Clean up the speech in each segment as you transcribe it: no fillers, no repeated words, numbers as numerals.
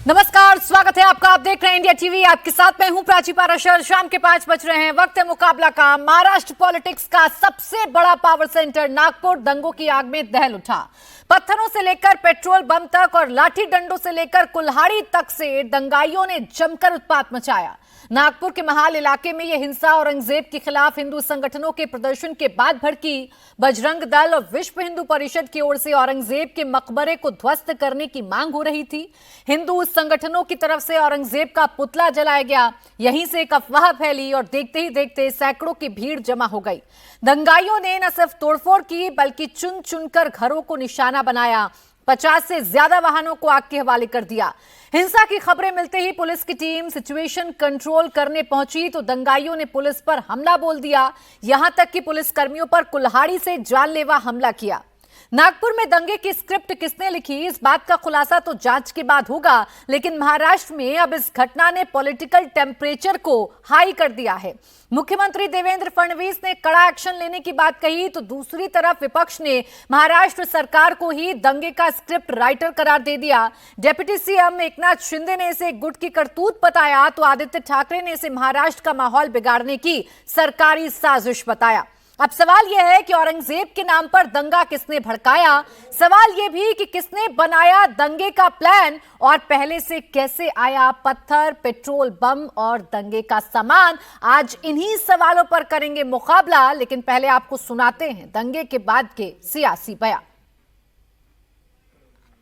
नमस्कार, स्वागत है आपका। आप देख रहे हैं इंडिया टीवी। आपके साथ मैं हूं प्राची पाराशर। शाम के 5 बज रहे हैं। वक्त है मुकाबला का। महाराष्ट्र पॉलिटिक्स का सबसे बड़ा पावर सेंटर नागपुर दंगों की आग में दहल उठा। पत्थरों से लेकर पेट्रोल बम तक और लाठी डंडों से लेकर कुल्हाड़ी तक से दंगाइयों ने जमकर उत्पात मचाया। नागपुर के महाल इलाके में यह हिंसा औरंगजेब के खिलाफ हिंदू संगठनों के प्रदर्शन के बाद भड़की। बजरंग दल और विश्व हिंदू परिषद की ओर से औरंगजेब के मकबरे को ध्वस्त करने की मांग हो रही थी। हिंदू संगठनों की तरफ से औरंगजेब का पुतला जलाया गया। यहीं से एक अफवाह फैली और देखते ही देखते सैकड़ों की भीड़ जमा हो गई। दंगाइयों ने न सिर्फ तोड़फोड़ की बल्कि चुन चुनकर घरों को निशाना बनाया। 50 से ज्यादा वाहनों को आग के हवाले कर दिया। हिंसा की खबरें मिलते ही पुलिस की टीम सिचुएशन कंट्रोल करने पहुंची तो दंगाइयों ने पुलिस पर हमला बोल दिया। यहां तक कि पुलिस कर्मियों पर कुल्हाड़ी से जानलेवा हमला किया। नागपुर में दंगे की स्क्रिप्ट किसने लिखी, इस बात का खुलासा तो जांच के बाद होगा, लेकिन महाराष्ट्र में अब इस घटना ने पॉलिटिकल टेम्परेचर को हाई कर दिया है। मुख्यमंत्री देवेंद्र फडणवीस ने कड़ा एक्शन लेने की बात कही तो दूसरी तरफ विपक्ष ने महाराष्ट्र सरकार को ही दंगे का स्क्रिप्ट राइटर करार दे दिया। डिप्टी सीएम एकनाथ शिंदे ने इसे गुट की करतूत बताया तो आदित्य ठाकरे ने इसे महाराष्ट्र का माहौल बिगाड़ने की सरकारी साजिश बताया। अब सवाल यह है कि औरंगजेब के नाम पर दंगा किसने भड़काया। सवाल यह भी कि किसने बनाया दंगे का प्लान और पहले से कैसे आया पत्थर, पेट्रोल बम और दंगे का सामान। आज इन्हीं सवालों पर करेंगे मुकाबला, लेकिन पहले आपको सुनाते हैं दंगे के बाद के सियासी बयान।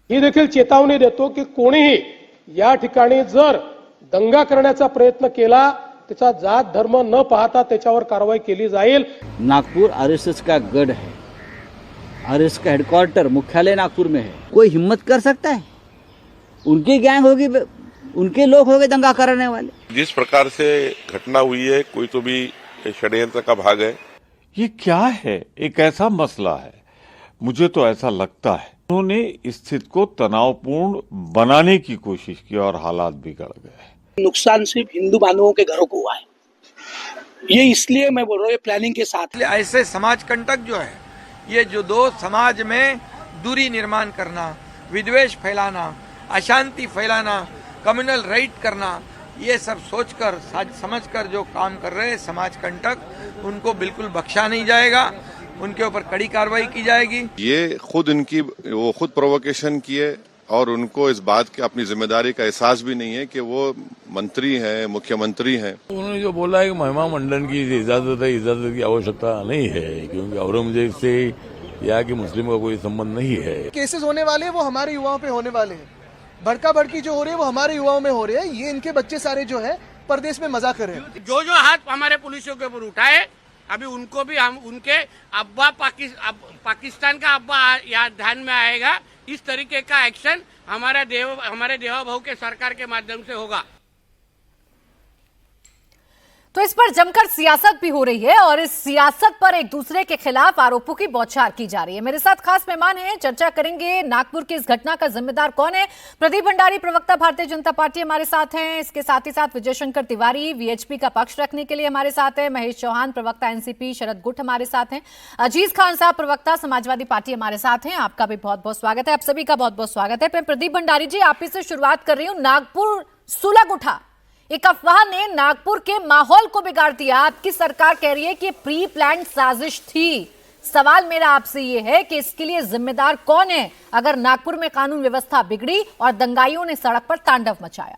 ही देखील चेतावणी देतो की कोणीही या ठिकाणी जर दंगा करण्याचा प्रयत्न केला त्याचा जात धर्म न पाहता त्याच्यावर कारवाई केली जाईल। नागपुर आरएसएस का गढ़ है। आरएसएस का हेडक्वार्टर मुख्यालय नागपुर में है। कोई हिम्मत कर सकता है? उनकी गैंग होगी, उनके लोग होंगे दंगा करने वाले। जिस प्रकार से घटना हुई है, कोई तो भी षड्यंत्र का भाग है। ये क्या है? एक ऐसा मसला है, मुझे तो ऐसा लगता है उन्होंने स्थिति को तनावपूर्ण बनाने की कोशिश की और हालात बिगड़ गए। नुकसान सिर्फ हिंदू बांधवों के घरों को हुआ है। ये इसलिए मैं बोल रहा हूँ, ये प्लानिंग के साथ। ऐसे समाज कंटक जो है, ये जो दो समाज में दूरी निर्माण करना, विद्वेष फैलाना, अशांति फैलाना, कम्युनल राइट करना, ये सब सोचकर समझकर जो काम कर रहे हैं समाज कंटक, उनको बिल्कुल बख्शा नहीं जाएगा। उनके ऊपर कड़ी कार्रवाई की जाएगी। ये खुद इनकी वो खुद प्रोवोकेशन किए और उनको इस बात की अपनी जिम्मेदारी का एहसास भी नहीं है कि वो मंत्री हैं, मुख्यमंत्री हैं। उन्होंने जो बोला है कि महिमा मंडन की इजाजत है, इजाजत की आवश्यकता नहीं है, क्योंकि औरंगजेब से या कि मुस्लिम का कोई संबंध नहीं है। केसेस होने वाले हैं वो हमारे युवाओं पे होने वाले हैं। भड़का भड़की जो हो रही है वो हमारे युवाओं में हो रही है। ये इनके बच्चे सारे जो है परदेश में मजा कर रहे हैं। जो हाथ हमारे पुलिसों के ऊपर उठाए, अभी उनको भी हम उनके अब्बा पाकिस्तान का अब्बा याद ध्यान में आएगा। इस तरीके का एक्शन हमारे देवा भाऊ के सरकार के माध्यम से होगा। तो इस पर जमकर सियासत भी हो रही है और इस सियासत पर एक दूसरे के खिलाफ आरोपों की बौछार की जा रही है। मेरे साथ खास मेहमान हैं, चर्चा करेंगे नागपुर की इस घटना का जिम्मेदार कौन है। प्रदीप भंडारी, प्रवक्ता भारतीय जनता पार्टी, हमारे साथ हैं। इसके साथ ही साथ विजय शंकर तिवारी वीएचपी का पक्ष रखने के लिए हमारे साथ है। महेश चौहान, प्रवक्ता एनसीपी, शरद गुट हमारे साथ हैं। अजीज खान साहब, प्रवक्ता समाजवादी पार्टी, हमारे साथ हैं। आपका भी बहुत बहुत स्वागत है। आप सभी का बहुत बहुत स्वागत है। मैं प्रदीप भंडारी जी, आप ही से शुरुआत कर रही हूँ। नागपुर सुलग उठा, एक अफवाह ने नागपुर के माहौल को बिगाड़ दिया। आपकी सरकार कह रही है कि प्री प्लान साजिश थी। सवाल मेरा आपसे ये है कि इसके लिए जिम्मेदार कौन है अगर नागपुर में कानून व्यवस्था बिगड़ी और दंगाइयों ने सड़क पर तांडव मचाया?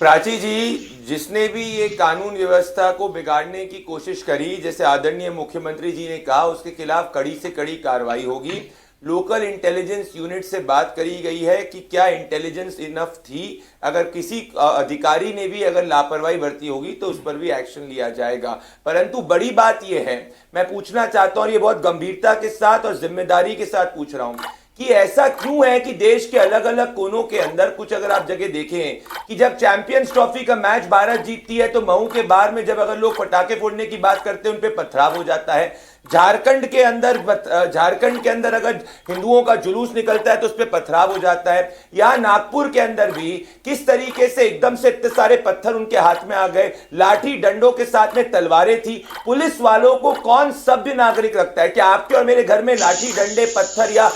प्राची जी, जिसने भी ये कानून व्यवस्था को बिगाड़ने की कोशिश करी, जैसे आदरणीय मुख्यमंत्री जी ने कहा, उसके खिलाफ कड़ी से कड़ी कार्रवाई होगी। लोकल इंटेलिजेंस यूनिट से बात करी गई है कि क्या इंटेलिजेंस इनफ थी। अगर किसी अधिकारी ने भी अगर लापरवाही बरती होगी तो उस पर भी एक्शन लिया जाएगा। परंतु बड़ी बात यह है, मैं पूछना चाहता हूं, ये बहुत गंभीरता के साथ और जिम्मेदारी के साथ पूछ रहा हूं कि ऐसा क्यों है कि देश के अलग अलग कोनों के अंदर कुछ अगर आप जगह देखें कि जब चैंपियंस ट्रॉफी का मैच भारत जीतती है तो महू के बार में जब अगर लोग पटाखे फोड़ने की बात करते हैं उन पे पथराव हो जाता है। झारखंड के अंदर अगर हिंदुओं का जुलूस निकलता है तो उस पर पथराव हो जाता है। यहाँ नागपुर के अंदर भी किस तरीके से एकदम से इतने सारे पत्थर उनके हाथ में आ गए, लाठी डंडों के साथ में तलवारें थी। पुलिस वालों को कौन सभ्य नागरिक रखता है? क्या आपके और मेरे घर में लाठी डंडे पत्थर या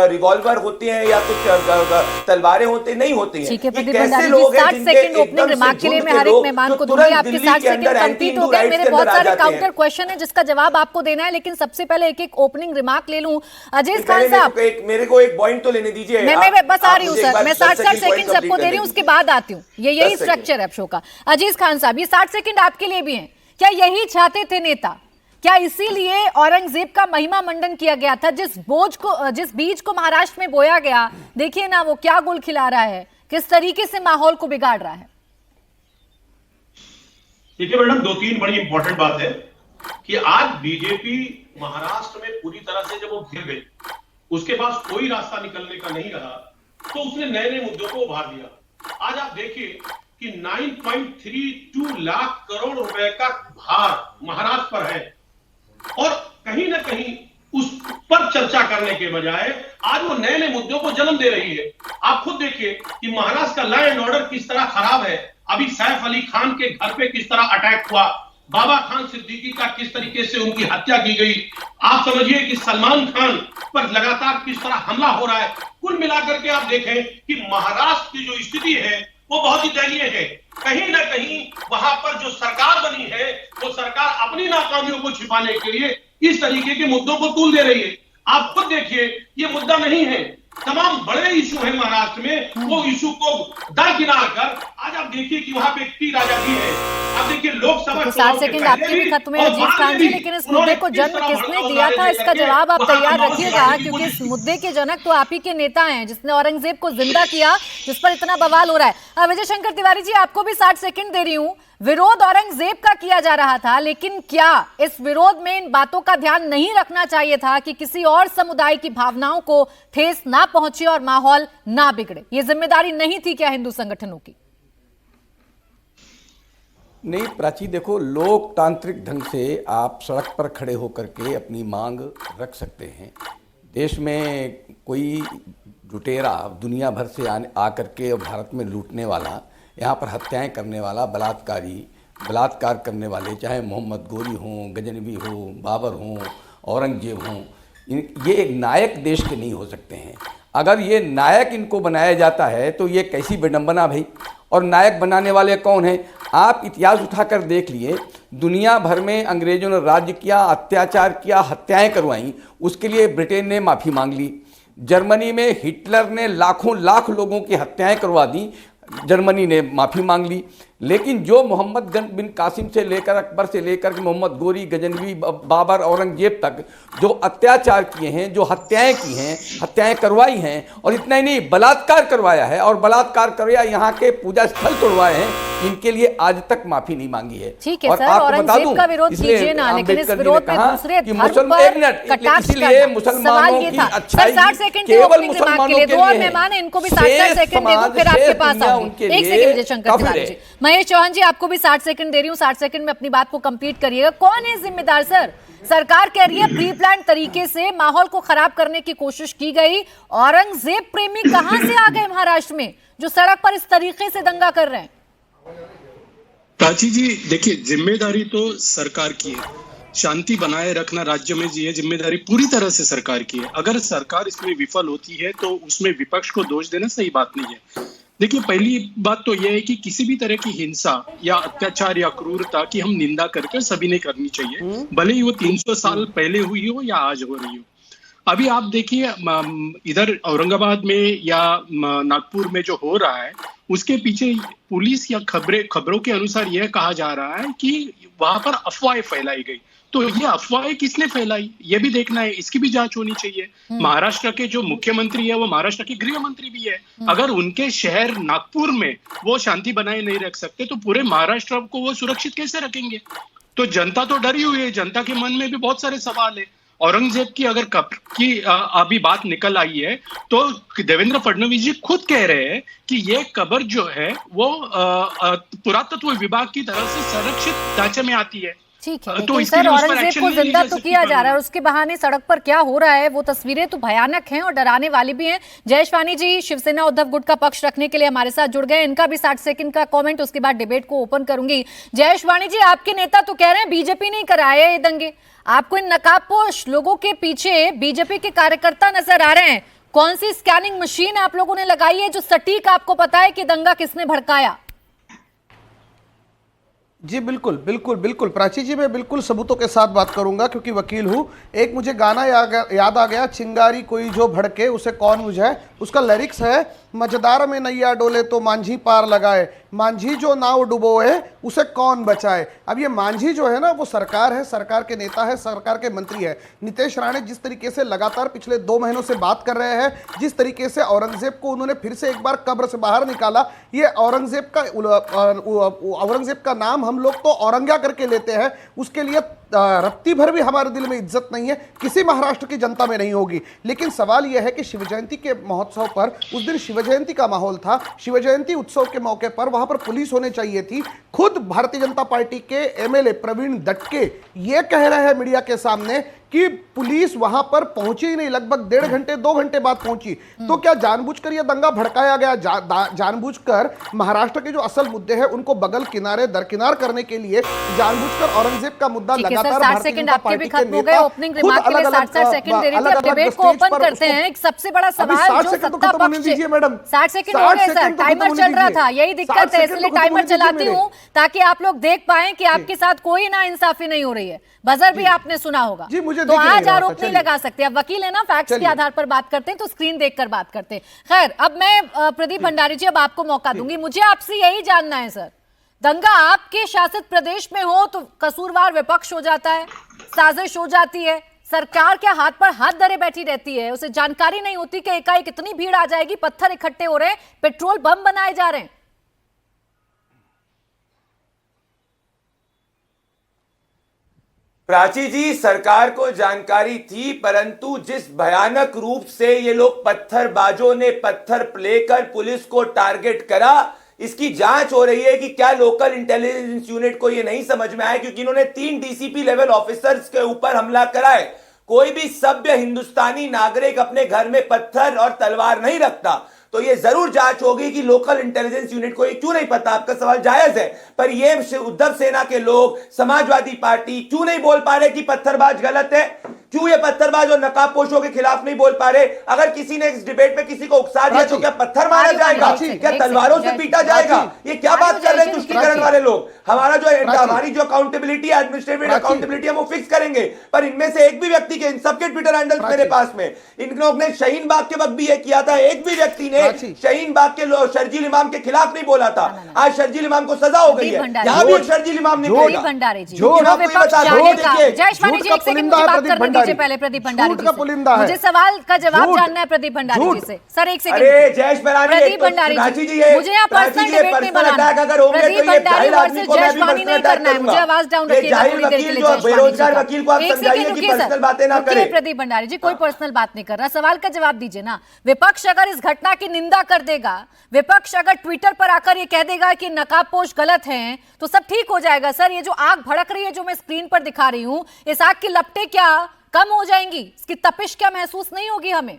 रिवॉल्वर होते हैं या कुछ तलवारें होते नहीं होती हैं? कैसे लोग हैं जिनके एकदम से मैं हर एक मेहमान को दूंगी। आपके 60 सेकंड कंप्लीट हो गए। मेरे बहुत सारे काउंटर क्वेश्चन है जिसका जवाब आपको देना है, लेकिन सबसे पहले एक ओपनिंग रिमार्क ले लूं। अजीज खान साहब, मेरे को एक पॉइंट तो लेने दीजिए। मैं बस आ रही हूं सर, मैं 60 सेकंड सबको दे रही हूं, उसके बाद आती हूं। यही स्ट्रक्चर है शो का। अजीज खान साहब, ये 60 सेकंड आपके लिए भी हैं। क्या यही चाहते थे नेता? क्या इसीलिए औरंगजेब का महिमा मंडन किया गया था? जिस बीज को महाराष्ट्र में बोया गया, देखिए ना वो क्या गुल खिला रहा है, किस तरीके से माहौल को बिगाड़ रहा है। देखिए मैडम, 2-3 बड़ी इंपॉर्टेंट बात है कि आज बीजेपी महाराष्ट्र में पूरी तरह से जब वो घिर गई, उसके पास कोई रास्ता निकलने का नहीं रहा, तो उसने नए नए मुद्दों को उभार दिया। आज आप देखिए कि 9.32 लाख करोड़ रुपए का भार महाराष्ट्र पर है, और कहीं ना कहीं उस पर चर्चा करने के बजाय आज वो नए नए मुद्दों को जन्म दे रही है। आप खुद देखिए कि महाराष्ट्र का लॉ एंड ऑर्डर किस तरह खराब है। अभी सैफ अली खान के घर पे किस तरह अटैक हुआ, बाबा खान सिद्दीकी का किस तरीके से उनकी हत्या की गई। आप समझिए कि सलमान खान पर लगातार किस तरह हमला हो रहा है। कुल मिलाकर के आप देखें कि महाराष्ट्र की जो स्थिति है वो बहुत ही दयनीय है। कहीं ना कहीं वहां पर जो सरकार बनी है वो सरकार अपनी नाकामियों को छिपाने के लिए इस तरीके के मुद्दों को तूल दे रही है। आप खुद देखिए, ये मुद्दा नहीं है, तमाम बड़े इशू है महाराष्ट्र में, वो इशू को दरकिनार कर आज आप देखिए कि वहां पे टी राजा भी है। आप देखिए लोकसभा 60 सेकंड आपके भी खत्म है अजीज खान जी, लेकिन इस मुद्दे को जन्म किसने दिया था, इसका जवाब आप तैयार रखिएगा, क्योंकि इस मुद्दे के जनक तो आप ही के नेता हैं जिसने औरंगजेब को जिंदा किया, जिस पर इतना बवाल हो रहा है। विजय शंकर तिवारी जी, आपको भी 60 सेकंड दे रही हूँ। विरोध औरंगजेब का किया जा रहा था, लेकिन क्या इस विरोध में इन बातों का ध्यान नहीं रखना चाहिए था कि किसी और समुदाय की भावनाओं को ठेस ना पहुंचे और माहौल ना बिगड़े? ये जिम्मेदारी नहीं थी क्या हिंदू संगठनों की? नहीं प्राची, देखो, लोकतांत्रिक ढंग से आप सड़क पर खड़े होकर के अपनी मांग रख सकते हैं। देश में कोई लुटेरा दुनिया भर से आकर के भारत में लूटने वाला, यहाँ पर हत्याएं करने वाला, बलात्कार करने वाले, चाहे मोहम्मद गोरी हों, गजनवी हो, बाबर हों, औरंगजेब हों, ये एक नायक देश के नहीं हो सकते हैं। अगर ये नायक इनको बनाया जाता है तो ये कैसी विडंबना भाई। और नायक बनाने वाले कौन हैं? आप इतिहास उठाकर देख लिए, दुनिया भर में अंग्रेजों ने राज्य किया, अत्याचार किया, हत्याएं करवाई, उसके लिए ब्रिटेन ने माफ़ी मांग ली। जर्मनी में हिटलर ने लाखों लाख लोगों की हत्याएं करवा दी, जर्मनी ने माफ़ी मांग ली। लेकिन जो मोहम्मद बिन कासिम से लेकर अकबर से लेकर मोहम्मद गोरी, गजनवी, बाबर, औरंगजेब तक जो अत्याचार किए हैं, जो हत्याएं की हैं, हत्याएं करवाई हैं, और इतना ही नहीं, बलात्कार करवाया है, और बलात्कार करवाया यहाँ के पूजा स्थल तोड़वाए हैं, इनके लिए आज तक माफी नहीं मांगी है। ठीक है सर, औरंगजेब का विरोध कीजिए ना, लेकिन इस विरोध में दूसरे धर्म पर कटाक्ष करना, सवाल ये था। सर 60 सेकंड के ओपनिंग रिमार्क के लिए दो और मेहमान हैं, इनको भी 60 सेकंड दे दूं, फिर आपके पास आऊंगी। एक सेकंड विजय शंकर तिवारी जी, महेश चौहान जी, आपको भी 60 सेकंड दे रही हूँ, 60 सेकंड में अपनी बात को कंप्लीट करिएगा। कौन है जिम्मेदार? सर सरकार कह रही है प्री प्लान तरीके से माहौल को खराब करने की कोशिश की गई। औरंगजेब प्रेमी कहां से आ गए महाराष्ट्र में जो सड़क पर इस तरीके से दंगा कर रहे हैं? प्राची जी देखिए, जिम्मेदारी तो सरकार की है, शांति बनाए रखना राज्य में ये जिम्मेदारी पूरी तरह से सरकार की है। अगर सरकार इसमें विफल होती है तो उसमें विपक्ष को दोष देना सही बात नहीं है। देखिए, पहली बात तो यह है कि किसी भी तरह की हिंसा या अत्याचार या क्रूरता की हम निंदा करके सभी ने करनी चाहिए, भले ही वो 300 साल पहले हुई हो या आज हो रही हो। अभी आप देखिए, इधर औरंगाबाद में या नागपुर में जो हो रहा है, उसके पीछे पुलिस या खबरों के अनुसार यह कहा जा रहा है कि वहां पर अफवाहें फैलाई गई। तो ये अफवाहें किसने फैलाई, ये भी देखना है, इसकी भी जांच होनी चाहिए। महाराष्ट्र के जो मुख्यमंत्री है वो महाराष्ट्र के गृह मंत्री भी है। अगर उनके शहर नागपुर में वो शांति बनाए नहीं रख सकते तो पूरे महाराष्ट्र को वो सुरक्षित कैसे रखेंगे? तो जनता तो डरी हुई है, जनता के मन में भी बहुत सारे सवाल है। औरंगजेब की अगर कब्र की अभी बात निकल आई है तो देवेंद्र फडणवीस जी खुद कह रहे हैं कि ये कब्र जो है वो पुरातत्व विभाग की तरफ से संरक्षित ढांचे में आती है। ठीक है, तो लेकिन इसके सर लिए उस पर औरंगजेब एक्शन को नहीं ली जिंदा जा तो सकती किया जा कानून। रहा है और उसके बहाने सड़क पर क्या हो रहा है वो तस्वीरें तो भयानक हैं और डराने वाली भी हैं। जयेशवानी जी शिवसेना उद्धव गुट का पक्ष रखने के लिए हमारे साथ जुड़ गए, इनका भी 60 सेकंड का कमेंट, उसके बाद डिबेट को ओपन करूंगी। जयेशवानी जी, आपके नेता तो कह रहे हैं बीजेपी नहीं कराए ये दंगे, आपको इन नकाबपोश लोगों के पीछे बीजेपी के कार्यकर्ता नजर आ रहे हैं। कौन सी स्कैनिंग मशीन आप लोगों ने लगाई है जो सटीक आपको पता है कि दंगा किसने भड़काया? जी बिल्कुल बिल्कुल बिल्कुल प्राची जी, मैं बिल्कुल सबूतों के साथ बात करूंगा क्योंकि वकील हूं। एक मुझे गाना याद आ गया, चिंगारी कोई जो भड़के उसे कौन बुझाए। उसका लिरिक्स है, मझदार में नैया डोले तो मांझी पार लगाए, मांझी जो नाव डुबोए उसे कौन बचाए। अब ये मांझी जो है ना वो सरकार है, सरकार के नेता है, सरकार के मंत्री है। नितेश राणे जिस तरीके से लगातार पिछले 2 महीनों से बात कर रहे हैं, जिस तरीके से औरंगजेब को उन्होंने फिर से एक बार कब्र से बाहर निकाला, ये औरंगजेब का नाम हम लोग तो औरंगा करके लेते हैं, उसके लिए रत्ती भर भी हमारे दिल में इज्जत नहीं है, किसी महाराष्ट्र की जनता में नहीं होगी। लेकिन सवाल यह है कि शिव जयंती के महोत्सव पर, उस दिन शिव जयंती का माहौल था, शिव जयंती उत्सव के मौके पर वहां पर पुलिस होनी चाहिए थी। खुद भारतीय जनता पार्टी के एमएलए प्रवीण दटके ये कह रहे हैं मीडिया के सामने कि पुलिस वहां पर पहुंची ही नहीं, लगभग 1.5 घंटे 2 घंटे बाद पहुंची। तो क्या जानबूझकर यह दंगा भड़काया गया? जानबूझकर महाराष्ट्र के जो असल मुद्दे हैं उनको बगल किनारे दरकिनार करने के लिए जानबूझकर औरंगजेब का मुद्दा लगातार भारतीय जनता पार्टी के नेता ओपनिंग रिमार्क के लिए 60 सेकंड दे रही थी। अब डिबेट को ओपन करते हैं। एक सबसे बड़ा सवाल जो सत्ता पक्ष, 60 सेकंड हो गए सर, टाइमर चल रहा था, यही दिक्कत है, इसलिए टाइमर चलाती हूँ ताकि आप लोग देख पाएं कि आपके साथ कोई ना इंसाफी नहीं हो रही है। बजर भी आपने सुना होगा, तो आज आरोप नहीं लगा सकते। अब वकील है ना, फैक्ट्स के आधार पर बात करते हैं तो स्क्रीन देखकर बात करते हैं। खैर, अब मैं प्रदीप भंडारी जी अब आपको मौका दूंगी। मुझे आपसे यही जानना है सर, दंगा आपके शासित प्रदेश में हो तो कसूरवार विपक्ष हो जाता है, साजिश हो जाती है, सरकार के हाथ पर हाथ धरे बैठी रहती है, उसे जानकारी नहीं होती कि एकाएक इतनी भीड़ आ जाएगी, पत्थर इकट्ठे हो रहे हैं, पेट्रोल बम बनाए जा रहे हैं। प्राची जी, सरकार को जानकारी थी, परंतु जिस भयानक रूप से ये लोग पत्थरबाजों ने पत्थर लेकर पुलिस को टारगेट करा, इसकी जांच हो रही है कि क्या लोकल इंटेलिजेंस यूनिट को ये नहीं समझ में आया, क्योंकि इन्होंने 3 डीसीपी लेवल ऑफिसर्स के ऊपर हमला करा है। कोई भी सभ्य हिंदुस्तानी नागरिक अपने घर में पत्थर और तलवार नहीं रखता, तो ये जरूर जांच होगी कि लोकल इंटेलिजेंस यूनिट को ये क्यों नहीं पता। आपका सवाल जायज है, पर ये उद्धव सेना के लोग, समाजवादी पार्टी क्यों नहीं बोल पा रहे कि पत्थरबाज गलत है? क्यों ये पत्थरबाज और नकाबपोशों के खिलाफ नहीं बोल पा रहे? अगर किसी ने इस डिबेट में किसी को उकसा दिया तो क्या पत्थर मारा जाएगा, क्या तलवारों से पीटा जाएगा? ये क्या बात कर रहे हैं तुष्टीकरण वाले लोग? हमारी जो अकाउंटेबिलिटी, एडमिनिस्ट्रेटिव अकाउंटेबिलिटी है वो फिक्स करेंगे, पर इनमें से एक भी व्यक्ति के, इन सबके ट्विटर हैंडल्स मेरे पास में, इन लोग ने शाहीन बाग के वक्त भी ये किया था, एक भी व्यक्ति ने शाहीन बाग के शर्जील इमाम के खिलाफ नहीं बोला था। आज शर्जील इमाम को सजा हो गई है, यहाँ भी एक शर्जील इमाम निकलेगा। भंडारी जी, जयेशवानी जी, एक सेकंड मुझे बात करने दीजिए पहले प्रदीप भंडारी जी से। मुझे सवाल का जवाब जानना है प्रदीप भंडारी जी से। सर एक सेकंड, प्रदीप भंडारी जी, मुझे यहाँ पर्सनल डिबेट नहीं बनाना है। प्रदीप भंडारी वर्सेस जयेशवानी नहीं करना है, मुझे आवाज डाउन रखिएगा थोड़ी देर के लिए। बेरोजगार वकील को आप समझाइए कि पर्सनल बातें ना करें। प्रदीप भंडारी जी, कोई पर्सनल बात नहीं कर रहा, सवाल का जवाब दीजिए ना। विपक्ष अगर इस घटना की निंदा कर देगा, विपक्ष अगर ट्विटर पर आकर ये कह देगा कि नकाबपोश गलत हैं, तो सब ठीक हो जाएगा। सर, ये जो आग भड़क रही है, जो मैं स्क्रीन पर दिखा रही हूं, इस आग की लपटें क्या कम हो जाएंगी? इसकी तपिश क्या महसूस नहीं होगी हमें?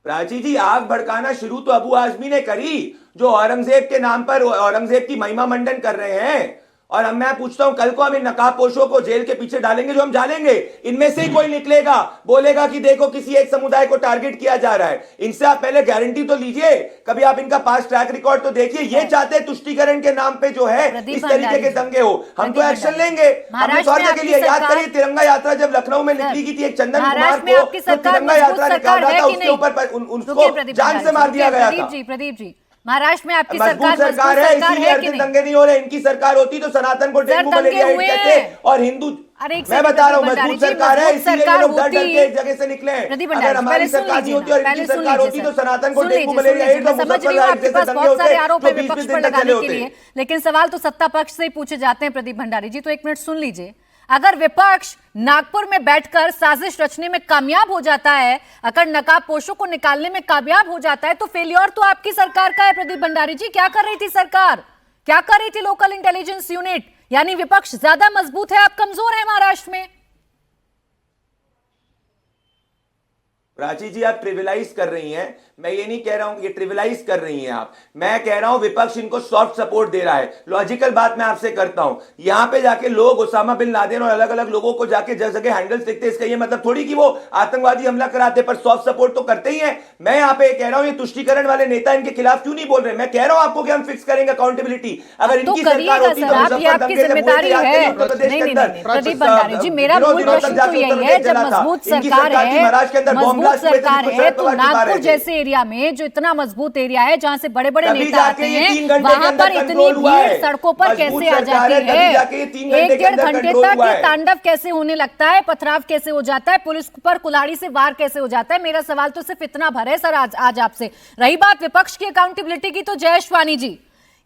प्राची जी, आग भड़काना शुरू तो अबू आजमी ने करी, जो औरंगजेब के नाम पर औरंगजेब की महिमा मंडन कर रहे हैं। और अब मैं पूछता हूं, कल को हम इन नकाबपोशों को जेल के पीछे डालेंगे, जो हम डालेंगे, इनमें से ही कोई निकलेगा, बोलेगा कि देखो किसी एक समुदाय को टारगेट किया जा रहा है। इनसे आप पहले गारंटी तो लीजिए, कभी आप इनका पास्ट ट्रैक रिकॉर्ड तो देखिए। ये चाहते हैं तुष्टीकरण के नाम पे जो है इस तरीके के दंगे हो, हम तो एक्शन लेंगे। हमने स्वार्थ के लिए, याद करिए तिरंगा यात्रा जब लखनऊ में निकली की थी, एक चंदन कुमार को तो तिरंगा यात्रा निकाल रहा था, उसके ऊपर उनको जान से मार दिया गया था। प्रदीप जी, महाराष्ट्र में आपकी सरकार है, इसीलिए हर दिन दंगे नहीं हो रहे। इनकी सरकार होती तो सनातन को डेंगू मलेरिया कहते और हिंदू, मैं बता रहा हूँ, मजबूत सरकार है, इसीलिए ये लोग डर डर के एक जगह से निकले। अगर हमारी सरकार नहीं होती और इनकी सरकार होती तो सनातन को डेंगू मलेरिया एड्स और मुजफ्फरनगर जैसे दंगे होते जो 20 दिन तक चले होते। लेकिन सवाल तो सत्ता पक्ष से ही पूछे जाते हैं प्रदीप भंडारी जी, तो एक मिनट सुन लीजिए। अगर विपक्ष नागपुर में बैठकर साजिश रचने में कामयाब हो जाता है, अगर नकाबपोशों को निकालने में कामयाब हो जाता है, तो फेलियर तो आपकी सरकार का है। प्रदीप भंडारी जी, क्या कर रही थी सरकार? क्या कर रही थी लोकल इंटेलिजेंस यूनिट? यानी विपक्ष ज्यादा मजबूत है, आप कमजोर है महाराष्ट्र में। प्राची जी, आप ट्रिविलाइज कर रही हैं। मैं ये नहीं कह रहा हूं कि ये ट्रिविलाइज कर रही हैं आप, मैं कह रहा हूं विपक्ष इनको सॉफ्ट सपोर्ट दे रहा है। लॉजिकल बात मैं आपसे करता हूं, यहां पे जाके लोग उसामा बिन लादेन और अलग अलग लोगों को जाके जगह जगह हैंडल देखते, इसका ये मतलब थोड़ी कि वो आतंकवादी हमला कराते, पर सॉफ्ट सपोर्ट तो करते ही हैं। मैं यहां पे कह रहा हूं, ये तुष्टीकरण वाले नेता इनके खिलाफ क्यों नहीं बोल रहे? मैं कह रहा हूं आपको कि हम फिक्स करेंगे अकाउंटेबिलिटी। अगर इनकी सरकार होती तो आपकी जिम्मेदारी है। प्रदीप भंडारी जी, मेरा मूल प्रश्न तो यही है, जब मजबूत सरकार है तो नागपुर जैसे एरिया में जो इतना मजबूत एरिया है, जहां से बड़े बड़े नेता आते हैं, वहां पर इतनी भीड़ सड़कों पर कैसे आ जाती है? 1-1.5 घंटे तक ये तांडव कैसे होने लगता है? पथराव कैसे हो जाता है? पुलिस पर कुल्हाड़ी से वार कैसे हो जाता है? मेरा सवाल तो सिर्फ इतना भर है सर आज आपसे। रही बात विपक्ष की अकाउंटेबिलिटी की, तो जयेशवानी जी,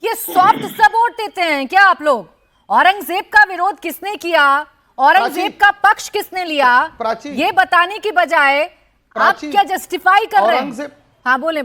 ये सॉफ्ट सपोर्ट देते हैं क्या आप लोग? औरंगजेब का विरोध किसने किया, औरंगजेब का पक्ष किसने लिया, ये बताने की बजाय आप क्या जस्टिफाई कर रहे हैं? हाँ बोले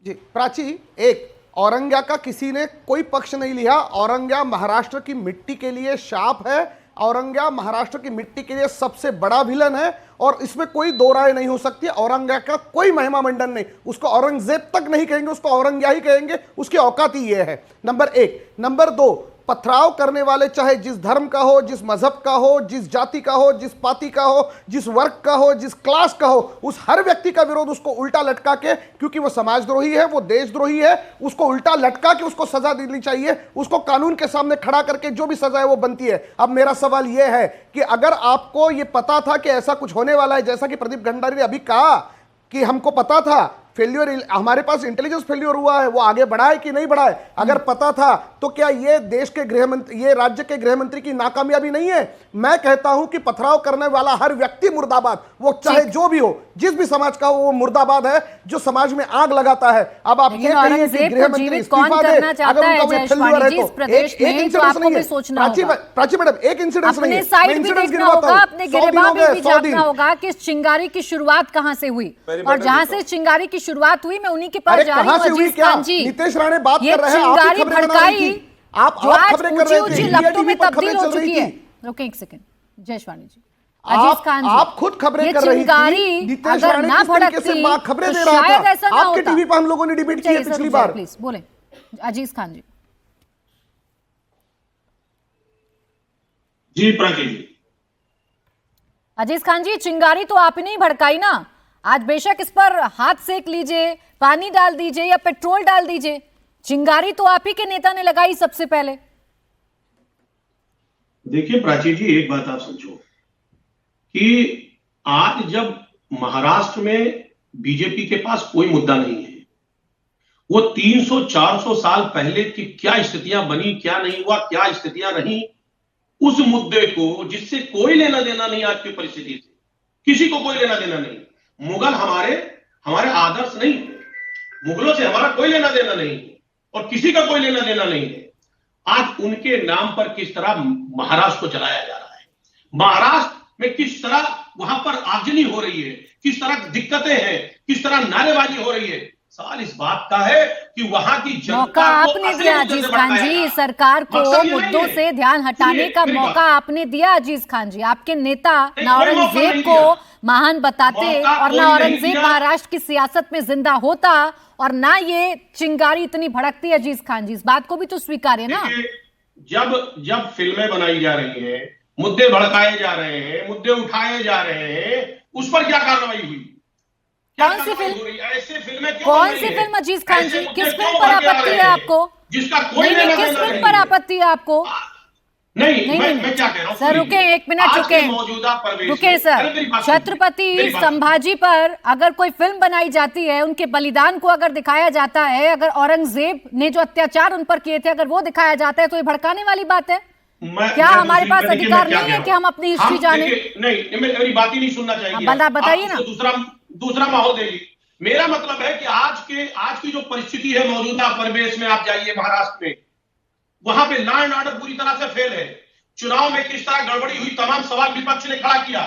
जी प्राची, एक औरंगा का किसी ने कोई पक्ष नहीं लिया। औरंगा महाराष्ट्र की मिट्टी के लिए शाप है, औरंगा महाराष्ट्र की मिट्टी के लिए सबसे बड़ा विलन है और इसमें कोई दो राय नहीं हो सकती। औरंगा का कोई महिमा मंडन नहीं, उसको औरंगजेब तक नहीं कहेंगे, उसको औरंगा ही कहेंगे, उसकी औकात ही ये है। नंबर एक। नंबर दो, पथराव करने वाले चाहे जिस धर्म का हो, जिस मजहब का हो, जिस जाति का हो, जिस पार्टी का हो, जिस वर्ग का हो, जिस क्लास का हो, उस हर व्यक्ति का विरोध उसको उल्टा लटका के, क्योंकि वो समाजद्रोही है, वो देशद्रोही है, उसको उल्टा लटका के उसको सजा देनी चाहिए, उसको कानून के सामने खड़ा करके जो भी सजा है वो बनती है। अब मेरा सवाल यह है कि अगर आपको ये पता था कि ऐसा कुछ होने वाला है, जैसा कि प्रदीप भंडारी ने अभी कहा कि हमको पता था, फेल्योर हमारे पास इंटेलिजेंस फेल्योर हुआ है, वो आगे बढ़ा है कि नहीं बढ़ा है? अगर पता था तो क्या ये देश के गृह मंत्री, ये राज्य के गृह मंत्री की नाकामयाबी नहीं है? मैं कहता हूं कि पथराव करने वाला हर व्यक्ति मुर्दाबाद, वो चाहे जो भी हो, जिस भी समाज का हो, वो मुर्दाबाद है जो समाज में आग लगाता है। अब आप ये कहिए कि गृह मंत्री इस्तीफा दे, अगर उनका वो फेल्योर है तो एक इंसिडेंस नहीं है। प्राची मैडम, एक इंसिडेंस नहीं है, मैं इंसिडेंस गिनवाता हूं। 100 दिन हो गए, 100 दिन होगा कि चिंगारी की शुरुआत कहां से हुई, और जहां से चिंगारी की शुरुआत हुई मैं उन्हीं के पास जा रही हूं। अजीज खान जी, नीतीश राणे बात कर रहे हैं, चिंगारी भड़काई आप खबरें कर रहे थे, लपटों में तब्दील हो चुकी है। रुके एक सेकंड जयेशवानी जी, अजीज खान जी, आप खुद खबरें कर रही थी, नीतीश राणे किस तरीके से खबरें दे रहा था, आपके टीवी पर हम लोगों ने डिबेट की है पिछली बार। प्लीज बोले अजीज खान जी। जी प्राची जी, अजीज खान जी, चिंगारी तो आपने ही भड़काई ना। आज बेशक इस पर हाथ सेक लीजिए, पानी डाल दीजिए या पेट्रोल डाल दीजिए, चिंगारी तो आप ही के नेता ने लगाई सबसे पहले। देखिए प्राची जी, एक बात आप समझो कि आज जब महाराष्ट्र में बीजेपी के पास कोई मुद्दा नहीं है, वो 300-400 साल पहले की क्या स्थितियां बनी, क्या नहीं हुआ, क्या स्थितियां रही, उस मुद्दे को जिससे कोई लेना देना नहीं आज की परिस्थिति से, किसी को कोई लेना देना नहीं। मुगल हमारे आदर्श नहीं है, मुगलों से हमारा कोई लेना देना नहीं है और किसी का कोई लेना देना नहीं है। आज उनके नाम पर किस तरह महाराष्ट्र को चलाया जा रहा है, महाराष्ट्र में किस तरह वहां पर आगजनी हो रही है, किस तरह दिक्कतें हैं, किस तरह नारेबाजी हो रही है, सवाल इस बात का है कि वहां की मौका आपने दिया अजीज खान जी, सरकार को मुद्दों से ध्यान हटाने का मौका आपने दिया अजीज खान जी। आपके नेता ना औरंगजेब को महान बताते और ना औरंगजेब महाराष्ट्र की सियासत में जिंदा होता और ना ये चिंगारी इतनी भड़कती। अजीज खान जी, इस बात को भी तो स्वीकार्य ना। जब फिल्में बनाई जा रही हैं, मुद्दे भड़काए जा रहे हैं, मुद्दे उठाए जा रहे हैं, उस पर क्या कार्रवाई हुई? कौन सी फिल्म? ऐसे फिल्में कौन सी फिल्म अजीज खान जी? किस फिल्म पर आपत्ति है आपको? जिसका कोई नहीं, किस फिल्म पर आपत्ति है आपको? नहीं, मैं क्या कह रहा हूं सर, रुके एक मिनट, रुके सर। छत्रपति संभाजी पर अगर कोई फिल्म बनाई जाती है, उनके बलिदान को अगर दिखाया जाता है, अगर औरंगजेब ने जो अत्याचार उन पर किए थे अगर वो दिखाया जाता है, तो ये भड़काने वाली बात है क्या? हमारे पास अधिकार नहीं है कि हम अपनी हिस्ट्री जाने? नहीं, मेरी बात ही नहीं सुनना चाहिए। बताइए ना। दूसरा माहौल देगी। मेरा मतलब है कि आज की जो परिस्थिति है, मौजूदा परिवेश में आप जाइए महाराष्ट्र में, वहां पे लॉ एंड ऑर्डर पूरी तरह से फेल है। चुनाव में किस तरह गड़बड़ी हुई, तमाम सवाल विपक्ष ने खड़ा किया।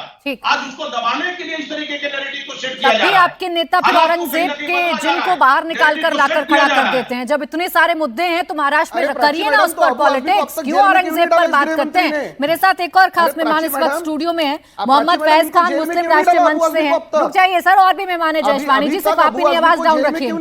आज उसको दबाने के लिए इस तरीके के नैरेटिव को सेट किया जा रहा है। आपके नेता फिर औरंगजेब के जिनको बाहर निकाल कर लाकर खड़ा कर देते हैं। जब इतने सारे मुद्दे हैं तो महाराष्ट्र में करिए ना उस पर पॉलिटिक्स, क्यों औरंगजेब पर बात करते हैं। मेरे साथ एक और खास मेहमान इस वक्त स्टूडियो में है, मोहम्मद फैज खान, मुस्लिम राष्ट्रीय मंच से हैं। रुक जाइए सर, और भी मेहमान है। जयशवानी जी, सिर्फ आप अपनी आवाज डाउन रखिए।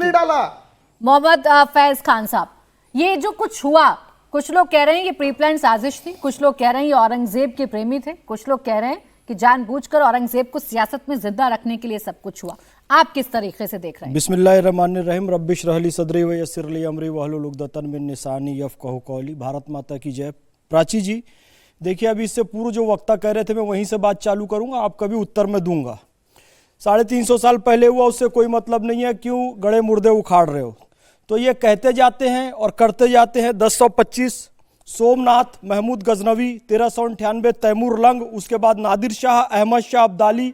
मोहम्मद फैज खान साहब, ये जो कुछ हुआ, कुछ लोग कह रहे हैं ये प्री प्लान साजिश थी, कुछ लोग कह रहे हैं ये औरंगजेब के प्रेमी थे, कुछ लोग कह रहे हैं कि जानबूझकर औरंगजेब को सियासत में जिंदा रखने के लिए सब कुछ हुआ। आप किस तरीके से देख रहे हैं? बिस्मिल्लाहिर्रहमानिर्रहीम, रब्बिश रहली सदरी व यस्सिर ली अमरी वहलुल उक़दतन मिन लिसानी यफ़क़हू क़ौली। भारत माता की जय। प्राची जी, देखिए अभी इससे पूर्व जो वक्ता कह रहे थे मैं वहीं से बात चालू करूंगा, आपका भी उत्तर मैं दूंगा। 350 साल पहले हुआ उससे कोई मतलब नहीं है, क्यों गड़े मुर्दे उखाड़ रहे हो। तो ये कहते जाते हैं और करते जाते हैं। 1025 सोमनाथ महमूद गजनवी, 1398 तैमूर लंग, उसके बाद नादिर शाह, अहमद शाह अब्दाली,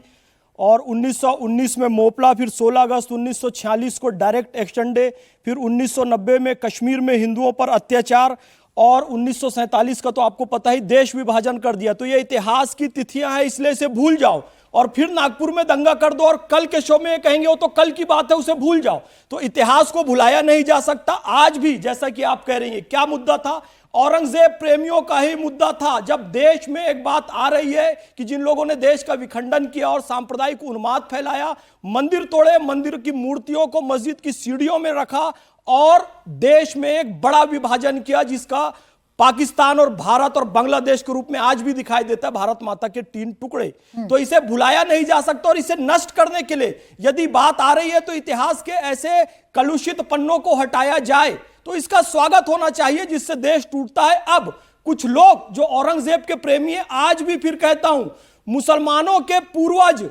और 1919 में मोपला, फिर 16 अगस्त 1946 को डायरेक्ट एक्शन डे, फिर 1990 में कश्मीर में हिंदुओं पर अत्याचार, और 1947 का तो आपको पता ही, देश विभाजन कर दिया। तो ये इतिहास की तिथियां हैं, इसलिए इसे भूल जाओ और फिर नागपुर में दंगा कर दो और कल के शो में कहेंगे वो तो कल की बात है, उसे भूल जाओ। तो इतिहास को भुलाया नहीं जा सकता। आज भी जैसा कि आप कह रही हैं, क्या मुद्दा था? औरंगजेब प्रेमियों का ही मुद्दा था। जब देश में एक बात आ रही है कि जिन लोगों ने देश का विखंडन किया और सांप्रदायिक उन्माद फैलाया, मंदिर तोड़े, मंदिर की मूर्तियों को मस्जिद की सीढ़ियों में रखा और देश में एक बड़ा विभाजन किया, जिसका पाकिस्तान और भारत और बांग्लादेश के रूप में आज भी दिखाई देता है भारत माता के 3 टुकड़े। तो इसे भुलाया नहीं जा सकता और इसे नष्ट करने के लिए यदि बात आ रही है तो इतिहास के ऐसे कलुषित पन्नों को हटाया जाए तो इसका स्वागत होना चाहिए, जिससे देश टूटता है। अब कुछ लोग जो औरंगजेब के प्रेमी हैं, आज भी फिर कहता हूं, मुसलमानों के पूर्वज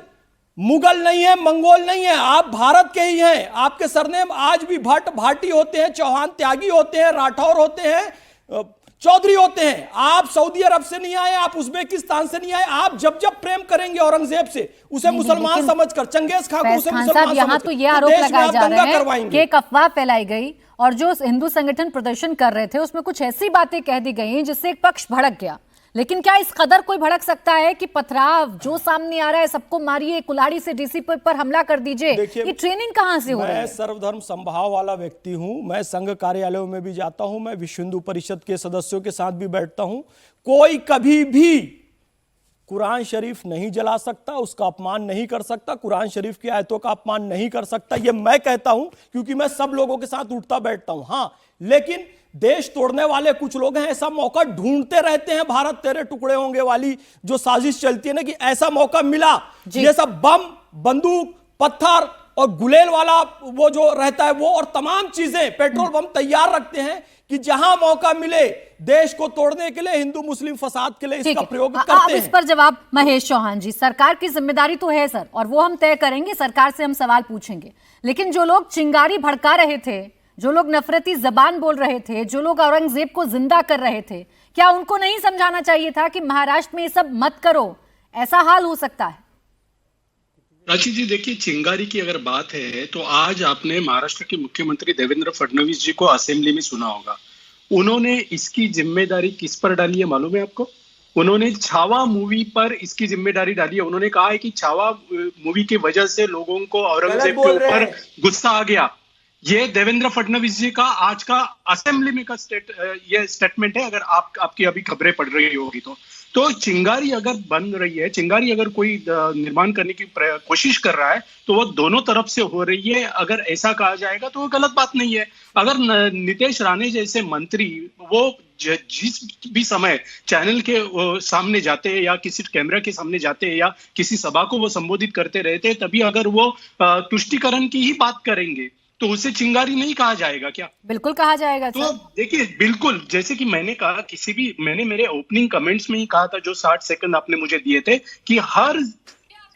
मुगल नहीं है, मंगोल नहीं है, आप भारत के ही हैं। आपके सरनेम आज भी भट्ट भाटी होते हैं, चौहान त्यागी होते हैं, राठौर होते हैं, चौधरी होते हैं। आप सऊदी अरब से नहीं आए, आप उज्बेकिस्तान से नहीं आए। आप जब जब प्रेम करेंगे औरंगजेब से, उसे मुसलमान समझकर, चंगेज खान को उसे मुसलमान यहाँ तो ये आरोप लगाए जा रहे हैं कि एक अफवाह फैलाई गई और जो हिंदू संगठन प्रदर्शन कर रहे थे उसमें कुछ ऐसी बातें कह दी गई जिससे एक पक्ष भड़क गया। लेकिन क्या इस कदर कोई भड़क सकता है कि पथराव जो सामने आ रहा है, सबको मारिए, कुल्हाड़ी से डीसीपी पर हमला कर दीजिए? ये ट्रेनिंग कहां से हो रही है? मैं सर्वधर्म संभाव वाला व्यक्ति हूं। मैं संघ कार्यालयों में भी जाता हूं, मैं विश्व हिंदू परिषद के सदस्यों के साथ भी बैठता हूं। कोई कभी भी कुरान शरीफ नहीं जला सकता, उसका अपमान नहीं कर सकता, कुरान शरीफ की आयतों का अपमान नहीं कर सकता। ये मैं कहता हूं क्योंकि मैं सब लोगों के साथ उठता बैठता हूं। हां, लेकिन देश तोड़ने वाले कुछ लोग हैं, ऐसा मौका ढूंढते रहते हैं। भारत तेरे टुकड़े होंगे वाली जो साजिश चलती है ना, कि ऐसा मौका मिला, ये सब बम, बंदूक, पत्थर और गुलेल वाला वो जो रहता है वो, और तमाम चीजें, पेट्रोल बम तैयार रखते हैं कि जहां मौका मिले देश को तोड़ने के लिए, हिंदू मुस्लिम फसाद के लिए इसका प्रयोग करते हैं। इस पर जवाब महेश चौहान जी, सरकार की जिम्मेदारी तो है सर, और वो हम तय करेंगे, सरकार से हम सवाल पूछेंगे। लेकिन जो लोग चिंगारी भड़का रहे थे, जो लोग नफरती जबान बोल रहे थे, जो लोग औरंगजेब को जिंदा कर रहे थे, क्या उनको नहीं समझाना चाहिए था कि महाराष्ट्र में ये सब मत करो, ऐसा हाल हो सकता है? प्राची जी, देखिए, चिंगारी की अगर बात है तो आज आपने महाराष्ट्र के मुख्यमंत्री देवेंद्र फडणवीस जी को असेंबली में सुना होगा। उन्होंने इसकी जिम्मेदारी किस पर डाली है मालूम है आपको? उन्होंने छावा मूवी पर इसकी जिम्मेदारी डाली है। उन्होंने कहा है कि छावा मूवी की वजह से लोगों को औरंगजेब के ऊपर गुस्सा आ गया। ये देवेंद्र फडणवीस जी का आज का असेंबली में का ये स्टेटमेंट है, अगर आपकी अभी खबरें पढ़ रही होगी तो चिंगारी अगर बन रही है, चिंगारी अगर कोई निर्माण करने की कोशिश कर रहा है तो वो दोनों तरफ से हो रही है। अगर ऐसा कहा जाएगा तो वो गलत बात नहीं है। अगर नितेश राणे जैसे मंत्री वो जिस भी समय चैनल के सामने जाते हैं या किसी कैमरा के सामने जाते हैं या किसी सभा को वो संबोधित करते रहते हैं, तभी अगर वो तुष्टीकरण की ही बात करेंगे तो उसे चिंगारी नहीं कहा जाएगा क्या? बिल्कुल कहा जाएगा। तो देखिए, बिल्कुल, जैसे कि मैंने कहा, मैंने मेरे ओपनिंग कमेंट्स में ही कहा था, जो 60 सेकंड आपने मुझे दिए थे, कि हर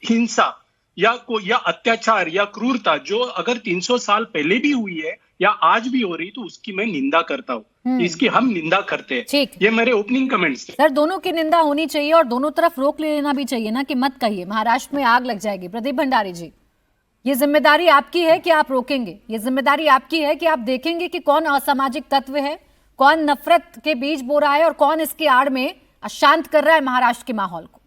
हिंसा या अत्याचार या क्रूरता जो अगर 300 साल पहले भी हुई है या आज भी हो रही, तो उसकी मैं निंदा करता हूँ। इसकी हम निंदा करते हैं। ये मेरे ओपनिंग कमेंट्स थे। सर, दोनों की निंदा होनी चाहिए और दोनों तरफ रोक लेना भी चाहिए ना, कि मत कहिए महाराष्ट्र में आग लग जाएगी। प्रदीप भंडारी जी, ये जिम्मेदारी आपकी है कि आप रोकेंगे, ये जिम्मेदारी आपकी है कि आप देखेंगे कि कौन असामाजिक तत्व है, कौन नफरत के बीज बो रहा है और कौन इसकी आड़ में अशांत कर रहा है महाराष्ट्र के माहौल को?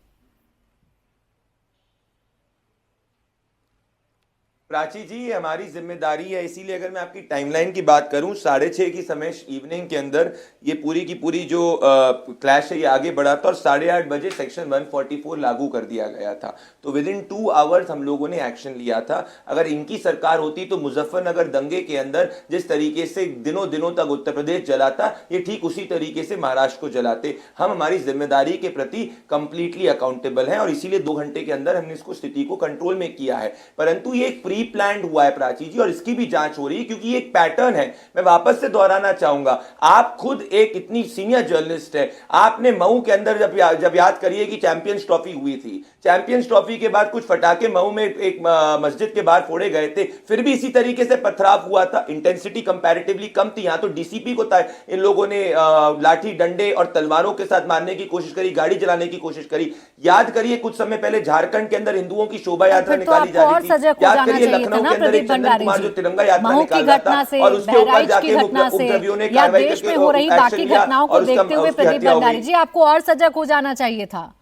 प्राची जी, ये हमारी जिम्मेदारी है। इसीलिए अगर मैं आपकी टाइमलाइन की बात करूं, 6:30 की समय इवनिंग के अंदर ये पूरी की पूरी जो क्लैश है ये आगे बढ़ा था और 8:30 बजे सेक्शन 144 लागू कर दिया गया था। तो विद इन 2 आवर्स हम लोगों ने एक्शन लिया था। अगर इनकी सरकार होती तो मुजफ्फरनगर दंगे के अंदर जिस तरीके से दिनों दिनों तक उत्तर प्रदेश जलाता, ये ठीक उसी तरीके से महाराष्ट्र को जलाते। हम हमारी जिम्मेदारी के प्रति कंप्लीटली अकाउंटेबल हैं और इसीलिए 2 घंटे के अंदर हमने इसको स्थिति को कंट्रोल में किया है। परंतु ये एक प्लान्ड हुआ है प्राची जी, और इसकी भी जांच हो रही है क्योंकि ये एक पैटर्न है। मैं वापस से दोहराना चाहूंगा, आप खुद एक इतनी सीनियर जर्नलिस्ट है, आपने मऊ के अंदर जब याद करिए कि चैंपियंस ट्रॉफी हुई थी, चैंपियंस ट्रॉफी के बाद कुछ फटाके मऊ में एक मस्जिद के बाहर फोड़े गए थे, फिर भी इसी तरीके से पथराव हुआ था। इंटेंसिटी कंपैरेटिवली कम थी। यहां तो डीसीपी को इन लोगों ने लाठी डंडे और तलवारों के साथ मारने की कोशिश करी, गाड़ी जलाने की कोशिश करी। याद करिए कुछ समय पहले झारखंड के अंदर हिंदुओं की शोभा यात्रा निकाली जा रही थी। याद करिए लखनऊ के अंदर एक चंदन कुमार जो तिरंगा यात्रा निकाला था और उसके ऊपर जाके उपद्रवियों ने कार्रवाई देश में हो रही बाकी घटनाओं को देखते हुए प्रदीप भंडारी जी, आपको और सजग हो जाना चाहिए था।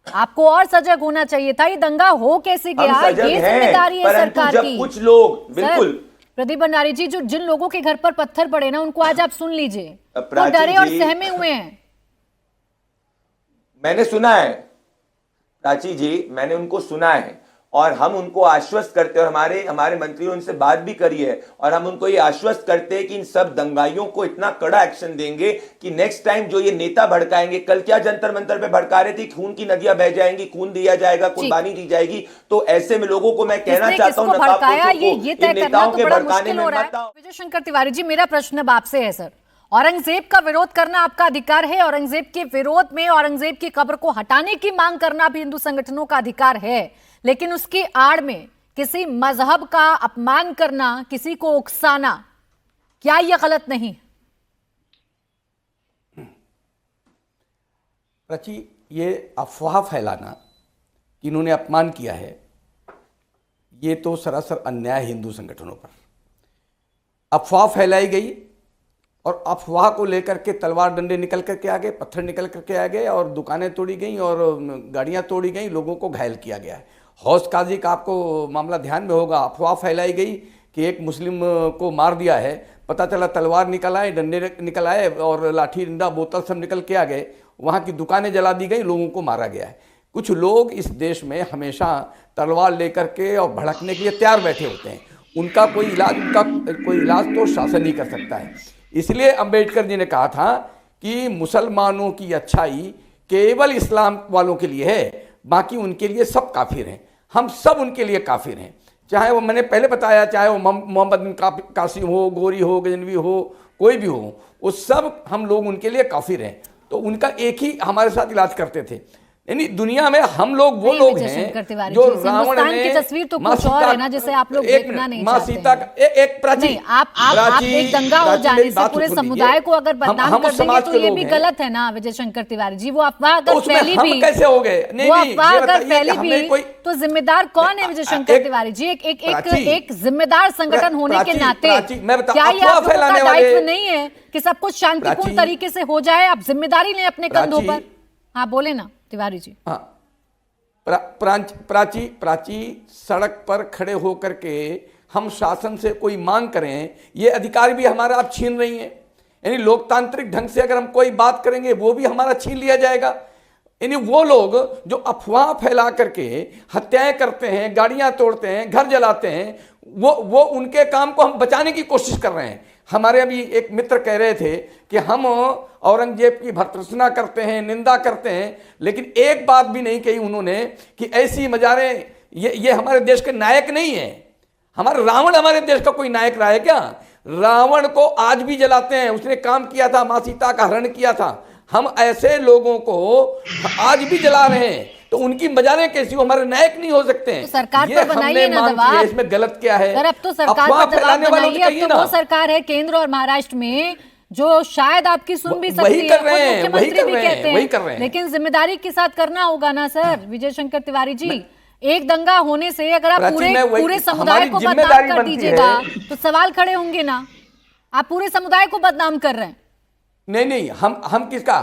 आपको और सजग होना चाहिए था। ये दंगा हो कैसे गया, ये जिम्मेदारी है सरकार की। कुछ लोग बिल्कुल प्रदीप भंडारी जी, जो जिन लोगों के घर पर पत्थर पड़े ना, उनको आज आप सुन लीजिए, वो डरे और सहमे हुए हैं। मैंने सुना है प्राची जी, मैंने उनको सुना है और हम उनको आश्वस्त करते हैं और हमारे मंत्रियों ने उनसे बात भी करी है और हम उनको ये आश्वस्त करते हैं कि इन सब दंगाइयों को इतना कड़ा एक्शन देंगे कि नेक्स्ट टाइम जो ये नेता भड़काएंगे, कल क्या जंतर मंतर पे भड़का रहे थे, खून की नदियां बह जाएंगी, खून दिया जाएगा, कुर्बानी दी जाएगी। तो ऐसे में लोगों को मैं कहना चाहता हूं, ये तय करना तो बड़ा मुश्किल हो रहा है। विजय शंकर तिवारी जी, मेरा प्रश्न अब आपसे है सर, औरंगजेब का विरोध करना आपका अधिकार है, औरंगजेब के विरोध में औरंगजेब की कब्र को हटाने की मांग करना भी हिंदू संगठनों का अधिकार है, लेकिन उसकी आड़ में किसी मजहब का अपमान करना, किसी को उकसाना, क्या यह गलत नहीं? प्राची, ये अफवाह फैलाना कि इन्होंने अपमान किया है, ये तो सरासर अन्याय हिंदू संगठनों पर। अफवाह फैलाई गई और अफवाह को लेकर के तलवार डंडे निकल करके आ गए, पत्थर निकल करके आ गए और दुकानें तोड़ी गई और गाड़ियां तोड़ी गई, लोगों को घायल किया गया है। हौस काजी का आपको मामला ध्यान में होगा, अफवाह फैलाई गई कि एक मुस्लिम को मार दिया है, पता चला तलवार निकल आए, डंडे निकल आए और लाठी डंडा बोतल सब निकल के आ गए, वहाँ की दुकानें जला दी गई, लोगों को मारा गया है। कुछ लोग इस देश में हमेशा तलवार लेकर के और भड़कने के लिए तैयार बैठे होते हैं, उनका कोई इलाज तो शासन ही कर सकता है। इसलिए अंबेडकर जी ने कहा था कि मुसलमानों की अच्छाई केवल इस्लाम वालों के लिए है, बाकी उनके लिए सब काफिर हैं। हम सब उनके लिए काफिर हैं, चाहे वो, मैंने पहले बताया, चाहे वो मोहम्मद बिन कासिम हो, गोरी हो, गजनवी हो, कोई भी हो, वो सब हम लोग उनके लिए काफिर हैं। तो उनका एक ही हमारे साथ इलाज करते थे। यानी दुनिया में हम लोग वो लोग हैं जो रावण ने, की तस्वीर तो कुछ और है ना, जिसे आप लोग देखना नहीं मां चाहते सीता का एक प्राची, आप एक दंगा हो जाने से पूरे समुदाय को अगर बदनाम कर देंगे तो ये भी गलत है ना विजय शंकर तिवारी जी। वो अफवाह अगर फैली भी, कैसे हो गए? वो अफवाह अगर फैली भी तो जिम्मेदार कौन है विजय शंकर तिवारी जी? एक जिम्मेदार संगठन होने के नाते क्या ये आप लोगों का दायित्व नहीं है कि सब कुछ शांतिपूर्ण तरीके से हो जाए? आप जिम्मेदारी लें अपने कंधों पर। हाँ बोले ना तिवारी जी। हाँ, प्राची सड़क पर खड़े होकर के हम शासन से कोई मांग करें, ये अधिकार भी हमारा आप छीन रही हैं। यानी लोकतांत्रिक ढंग से अगर हम कोई बात करेंगे वो भी हमारा छीन लिया जाएगा। यानी वो लोग जो अफवाह फैला करके हत्याएं करते हैं, गाड़ियां तोड़ते हैं, घर जलाते हैं, वो उनके काम को हम बचाने की कोशिश कर रहे हैं। हमारे अभी एक मित्र कह रहे थे कि हम औरंगजेब की भर्त्सना करते हैं, निंदा करते हैं, लेकिन एक बात भी नहीं कही उन्होंने कि ऐसी मजारें, ये हमारे देश के नायक नहीं है। हमारा रावण हमारे देश का कोई नायक रहा है क्या? रावण को आज भी जलाते हैं, उसने काम किया था, मां सीता का हरण किया था। हम ऐसे लोगों को आज भी जला रहे हैं, तो उनकी मजारें कैसी हो? हमारे नायक नहीं हो सकते हैं। तो सरकार पर बनाइए ना दबाव। इसमें गलत क्या है? सर अब तो सरकार पर दबाव बनाइए। अब तो वो सरकार है केंद्र और महाराष्ट्र में जो शायद आपकी सुन भी सकती है, मुख्यमंत्री भी कहते हैं, लेकिन जिम्मेदारी के साथ करना होगा ना सर विजय शंकर तिवारी जी। एक दंगा होने से अगर आप पूरे समुदाय को बदनाम कर दीजिएगा तो सवाल खड़े होंगे ना। आप पूरे समुदाय को बदनाम कर रहे हैं। नहीं, हम किसका,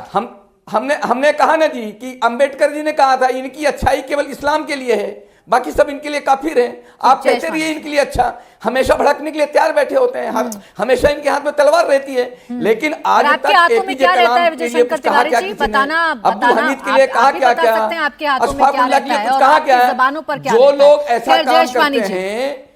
हमने कहा ना जी कि अंबेडकर जी ने कहा था इनकी अच्छाई केवल इस्लाम के लिए है, बाकी सब इनके लिए काफिर हैं। आप कहते रहिए इनके लिए अच्छा, हमेशा भड़कने के लिए तैयार बैठे होते हैं, हमेशा इनके हाथ में तलवार रहती है। लेकिन आज तक एपीजे कलाम के लिए कुछ कहा क्या, अब्दुल हमीद के लिए कहा क्या, अशफाकुल्लाह के लिए कुछ कहा क्या? जो लोग ऐसा काम करते हैं।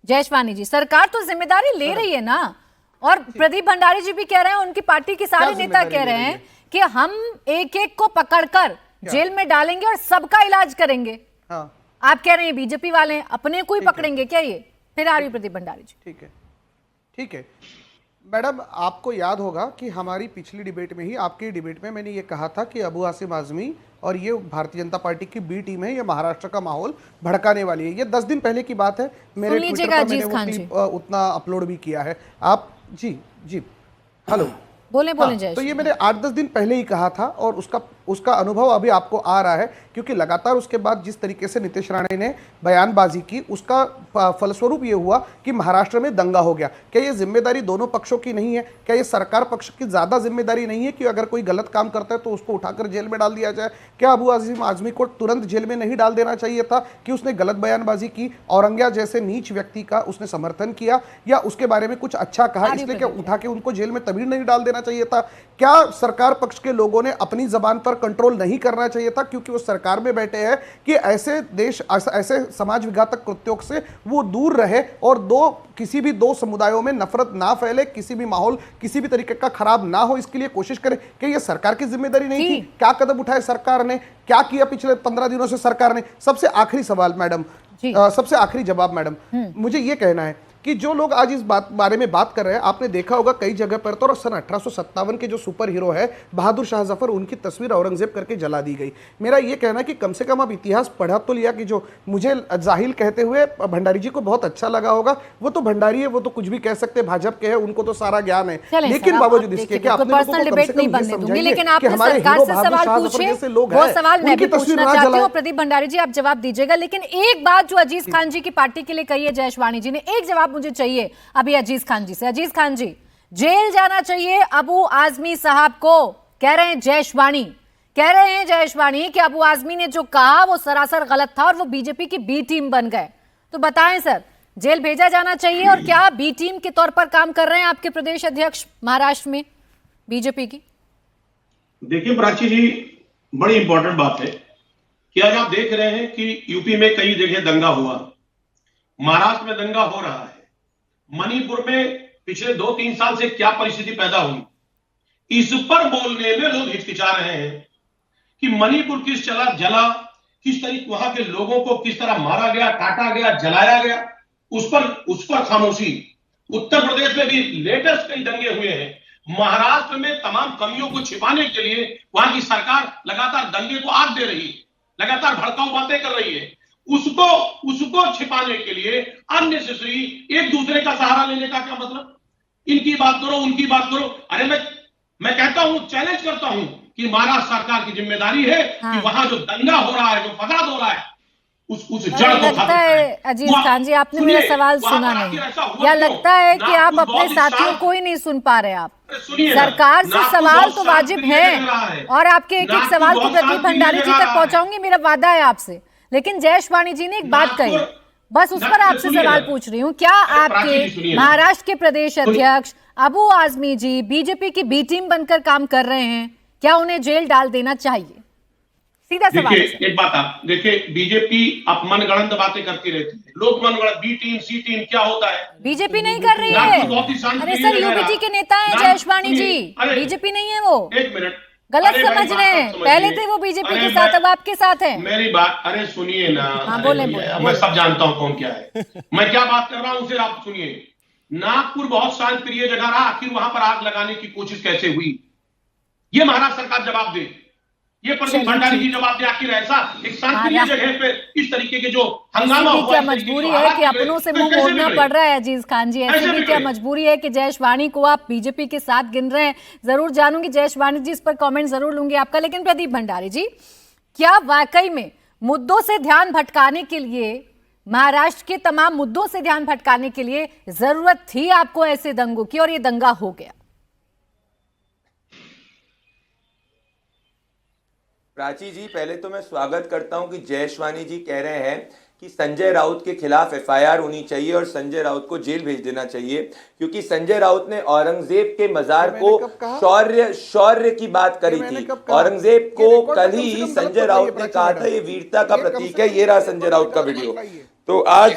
जयशवानी जी, सरकार तो जिम्मेदारी ले रही है ना, और प्रदीप भंडारी जी भी कह रहे हैं, उनकी पार्टी के सारे नेता कह रहे हैं कि हम एक एक को पकड़कर जेल में डालेंगे और सबका इलाज करेंगे। आप कह रहे हैं बीजेपी वाले अपने को ही पकड़ेंगे क्या? ये फिर आ रही प्रदीप भंडारी जी। ठीक है मैडम, आपको याद होगा कि हमारी पिछली डिबेट में ही, आपकी डिबेट में मैंने ये कहा था कि अबू आसिम आजमी और ये भारतीय जनता पार्टी की बी टीम है, ये महाराष्ट्र का माहौल भड़काने वाली है। ये 10 दिन पहले की बात है, मेरे ट्विटर पर मैंने वो क्लिप उतना अपलोड भी किया है। आप जी हेलो बोले जय। तो ये मैंने 8-10 दिन पहले ही कहा था, और उसका अनुभव अभी आपको आ रहा है, क्योंकि लगातार उसके बाद जिस तरीके से नीतीश राणे ने बयानबाजी की, उसका फलस्वरूप ये हुआ कि महाराष्ट्र में दंगा हो गया। क्या ये जिम्मेदारी दोनों पक्षों की नहीं है? क्या ये सरकार पक्ष की ज्यादा जिम्मेदारी नहीं है कि अगर कोई गलत काम करता है तो उसको उठाकर जेल में डाल दिया जाए? क्या अबू आसिम आजमी को तुरंत जेल में नहीं डाल देना चाहिए था कि उसने गलत बयानबाजी की, औरंग्या जैसे नीच व्यक्ति का उसने समर्थन किया, या उसके बारे में कुछ अच्छा कहा, इसलिए क्या उठा के उनको जेल में तभी नहीं डाल देना चाहिए था? क्या सरकार पक्ष के लोगों ने अपनी जबान पर कंट्रोल नहीं करना चाहिए था, क्योंकि वो सरकार में बैठे हैं, कि ऐसे देश ऐसे समाज विघातक कृत्यों से वो दूर रहे और किसी भी दो समुदायों में नफरत ना फैले, किसी भी माहौल किसी भी तरीके का खराब ना हो, इसके लिए कोशिश करें? कि ये सरकार की जिम्मेदारी नहीं थी? क्या कदम उठाए सरकार ने, क्या किया पिछले 15 दिनों से सरकार ने? सबसे आखिरी सवाल मैडम, सबसे आखिरी जवाब मैडम, मुझे ये कहना है कि जो लोग आज इस बारे में बात कर रहे हैं, आपने देखा होगा कई जगह पर तो सन 1857 के जो सुपर हीरो है बहादुर शाह जफर, उनकी तस्वीर औरंगजेब करके जला दी गई। मेरा ये कहना है कि कम से कम आप इतिहास पढ़ा तो लिया, कि जो मुझे जाहिल कहते हुए भंडारी जी को बहुत अच्छा लगा होगा, वो तो भंडारी है, वो तो कुछ भी कह सकते, भाजपा के हैं, उनको तो सारा ज्ञान है, लेकिन बावजूद इसके कि आपने लोगों को कम से कम ये समझाइए कि हमारे हीरो बहादुर शाह जफर जैसे लोग हैं, उनकी तस्वीर ना जलाएं। प्रदीप भंडारी जी आप जवाब दीजिएगा, लेकिन एक बात जो अजीज खान जी की पार्टी के लिए कही है जयशवानी जी ने, एक जवाब मुझे चाहिए अभी अजीज खान जी से। अजीज खान जी, जेल जाना चाहिए अबू आजमी साहब को, कह रहे हैं जयशवानी, कह रहे हैं जयशवानी कि अबू आजमी ने जो कहा वो सरासर गलत था और वो बीजेपी की बी टीम बन गए। तो बताएं सर, जेल भेजा जाना चाहिए, और क्या बी टीम के तौर पर काम कर रहे हैं आपके प्रदेश अध्यक्ष महाराष्ट्र में बीजेपी की? देखिए प्राची जी, बड़ी इंपॉर्टेंट बात है कि आज आप देख रहे हैं कि यूपी में कई जगह दंगा हुआ, महाराष्ट्र में दंगा हो रहा है, मणिपुर में पिछले 2-3 साल से क्या परिस्थिति पैदा हुई, इस पर बोलने में लोग हिचकिचा रहे हैं कि मणिपुर किस जला, किस तरीके वहां के लोगों को किस तरह मारा गया, काटा गया, जलाया गया, उस पर खामोशी। उत्तर प्रदेश में भी लेटेस्ट कई दंगे हुए हैं। महाराष्ट्र में तमाम कमियों को छिपाने के लिए वहां की सरकार लगातार दंगे को आग दे रही है, लगातार भड़काऊ बातें कर रही है। उसको छिपाने के लिए अननेसेसरी एक दूसरे का सहारा लेने का क्या मतलब? इनकी बात करो, उनकी बात करो। अरे मैं कहता हूं, चैलेंज करता हूं कि महाराष्ट्र सरकार की जिम्मेदारी है कि वहां जो दंगा हो रहा है, जो फसाद हो रहा है, उस जड़ को लगता है अजीज खान जी आपने मेरा सवाल सुना नहीं, या लगता है कि आप अपने साथियों को ही नहीं सुन पा रहे? आप सरकार से सवाल तो वाजिब है, और आपके एक एक सवाल तो प्रदीप भंडारी जी तक पहुंचाऊंगी, मेरा वादा है आपसे। लेकिन जयशवानी जी ने एक बात कही, बस उस पर आपसे सवाल पूछ रही हूँ, क्या आपके महाराष्ट्र के प्रदेश अध्यक्ष अबू आजमी जी बीजेपी की बी टीम बनकर काम कर रहे हैं? क्या उन्हें जेल डाल देना चाहिए? सीधा सवाल। एक बात आप देखिए, बीजेपी आप मनगढ़ंत बातें करती रहती है, लोग मनगढ़ंत बी टीम सी टीम क्या होता है? बीजेपी नहीं कर रही है। अरे सर, यूपीटी के नेता है जयशवानी जी, बीजेपी नहीं है वो। एक मिनट, गलत समझ रहे हैं, पहले थे वो बीजेपी के साथ, अब आपके साथ हैं। मेरी बात, अरे सुनिए ना। हाँ, बोले। मैं सब जानता हूँ कौन क्या है। मैं क्या बात कर रहा हूँ उसे आप सुनिए। नागपुर बहुत शांतिप्रिय जगह रहा, आखिर वहां पर आग लगाने की कोशिश कैसे हुई? ये महाराष्ट्र सरकार जवाब दे, ये प्रदीप भंडारी जी जवाब दे। आखिर ऐसा एक शांतिप्रिय जगह पे इस तरीके के जो हंगामा हुआ, क्या मजबूरी है कि अपनों से मुंह मोड़ना पड़ रहा है अजीज खान जी? ऐसी भी क्या मजबूरी है कि जयशवानी को आप बीजेपी के साथ गिन रहे हैं? जरूर जानूंगी जयशवानी जी, इस पर कमेंट जरूर लूंगी आपका। लेकिन प्रदीप भंडारी जी, क्या वाकई में मुद्दों से ध्यान भटकाने के लिए, महाराष्ट्र के तमाम मुद्दों से ध्यान भटकाने के लिए जरूरत थी आपको ऐसे दंगों की, और ये दंगा हो गया? प्राची जी, पहले तो मैं स्वागत करता हूं कि जयश्वानी जी कह रहे हैं कि संजय राउत के खिलाफ एफआईआर होनी चाहिए और संजय राउत को जेल भेज देना चाहिए, क्योंकि संजय राउत ने औरंगजेब के मजार को शौर्य की बात करी थी। औरंगजेब को कल ही संजय राउत ने कहा था ये वीरता का प्रतीक है। ये रहा संजय राउत का वीडियो। तो आज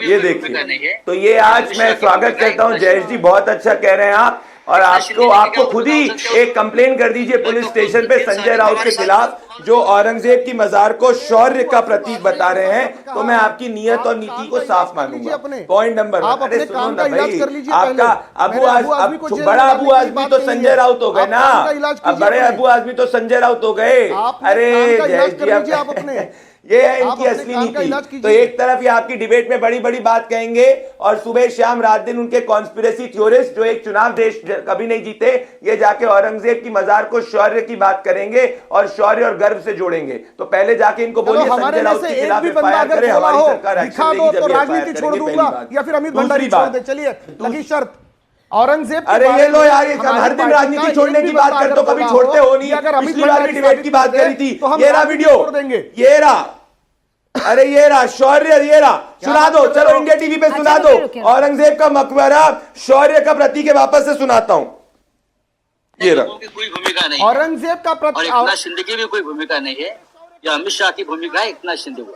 ये देखिए, तो ये आज मैं स्वागत करता हूँ। जयेश जी बहुत अच्छा कह रहे हैं आप, और आपको खुद ही एक कंप्लेन कर दीजिए पुलिस स्टेशन पे संजय राउत के खिलाफ, जो औरंगजेब की मजार को शौर्य का प्रतीक बता रहे हैं। तो मैं आपकी नियत और नीति को साफ मानूंगा। पॉइंट नंबर 1, अरे सुनो ना भाई, आपका बड़ा अबू आदमी तो संजय राउत हो गए ना, अब बड़े अबू आदमी तो संजय राउत हो गए। अरे जयेश जी, ये है इनकी असली नीति। तो एक तरफ ये आपकी डिबेट में बड़ी बड़ी बात कहेंगे और सुबह शाम रात दिन उनके कॉन्स्पिरेसी थ्योरिस्ट जो एक चुनाव देश कभी नहीं जीते, ये जाके औरंगजेब की मजार को शौर्य की बात करेंगे और शौर्य और गर्व से जोड़ेंगे। तो पहले जाके इनको बोलिए संजय राउत के खिलाफ एफआईआर करे, हमारी सरकार एक्शन लेगी जब राजनीति छोड़ दूंगा या फिर अमित भंडारी छोड़ दे। चलिए लगी शर्त औरंगजेब। अरे ये लो यार, ये हर दिन राजनीति छोड़ने की बात करते हो, कभी छोड़ते हो नहीं। पिछली बार भी डिबेट की बात करी थी, ये रहा वीडियो, ये रहा, अरे ये रहा शौर्य, ये रहा, सुना दो, चलो इंडिया टीवी पे सुना दो। औरंगजेब का मकबरा शौर्य का प्रतीक है, वापस से सुनाता हूं। ये रहा, कोई भूमिका नहीं, औरंगजेब का प्रतीक, एकनाथ शिंदे की भी कोई भूमिका नहीं है, या अमित शाह की भूमिका है एकनाथ शिंदे को।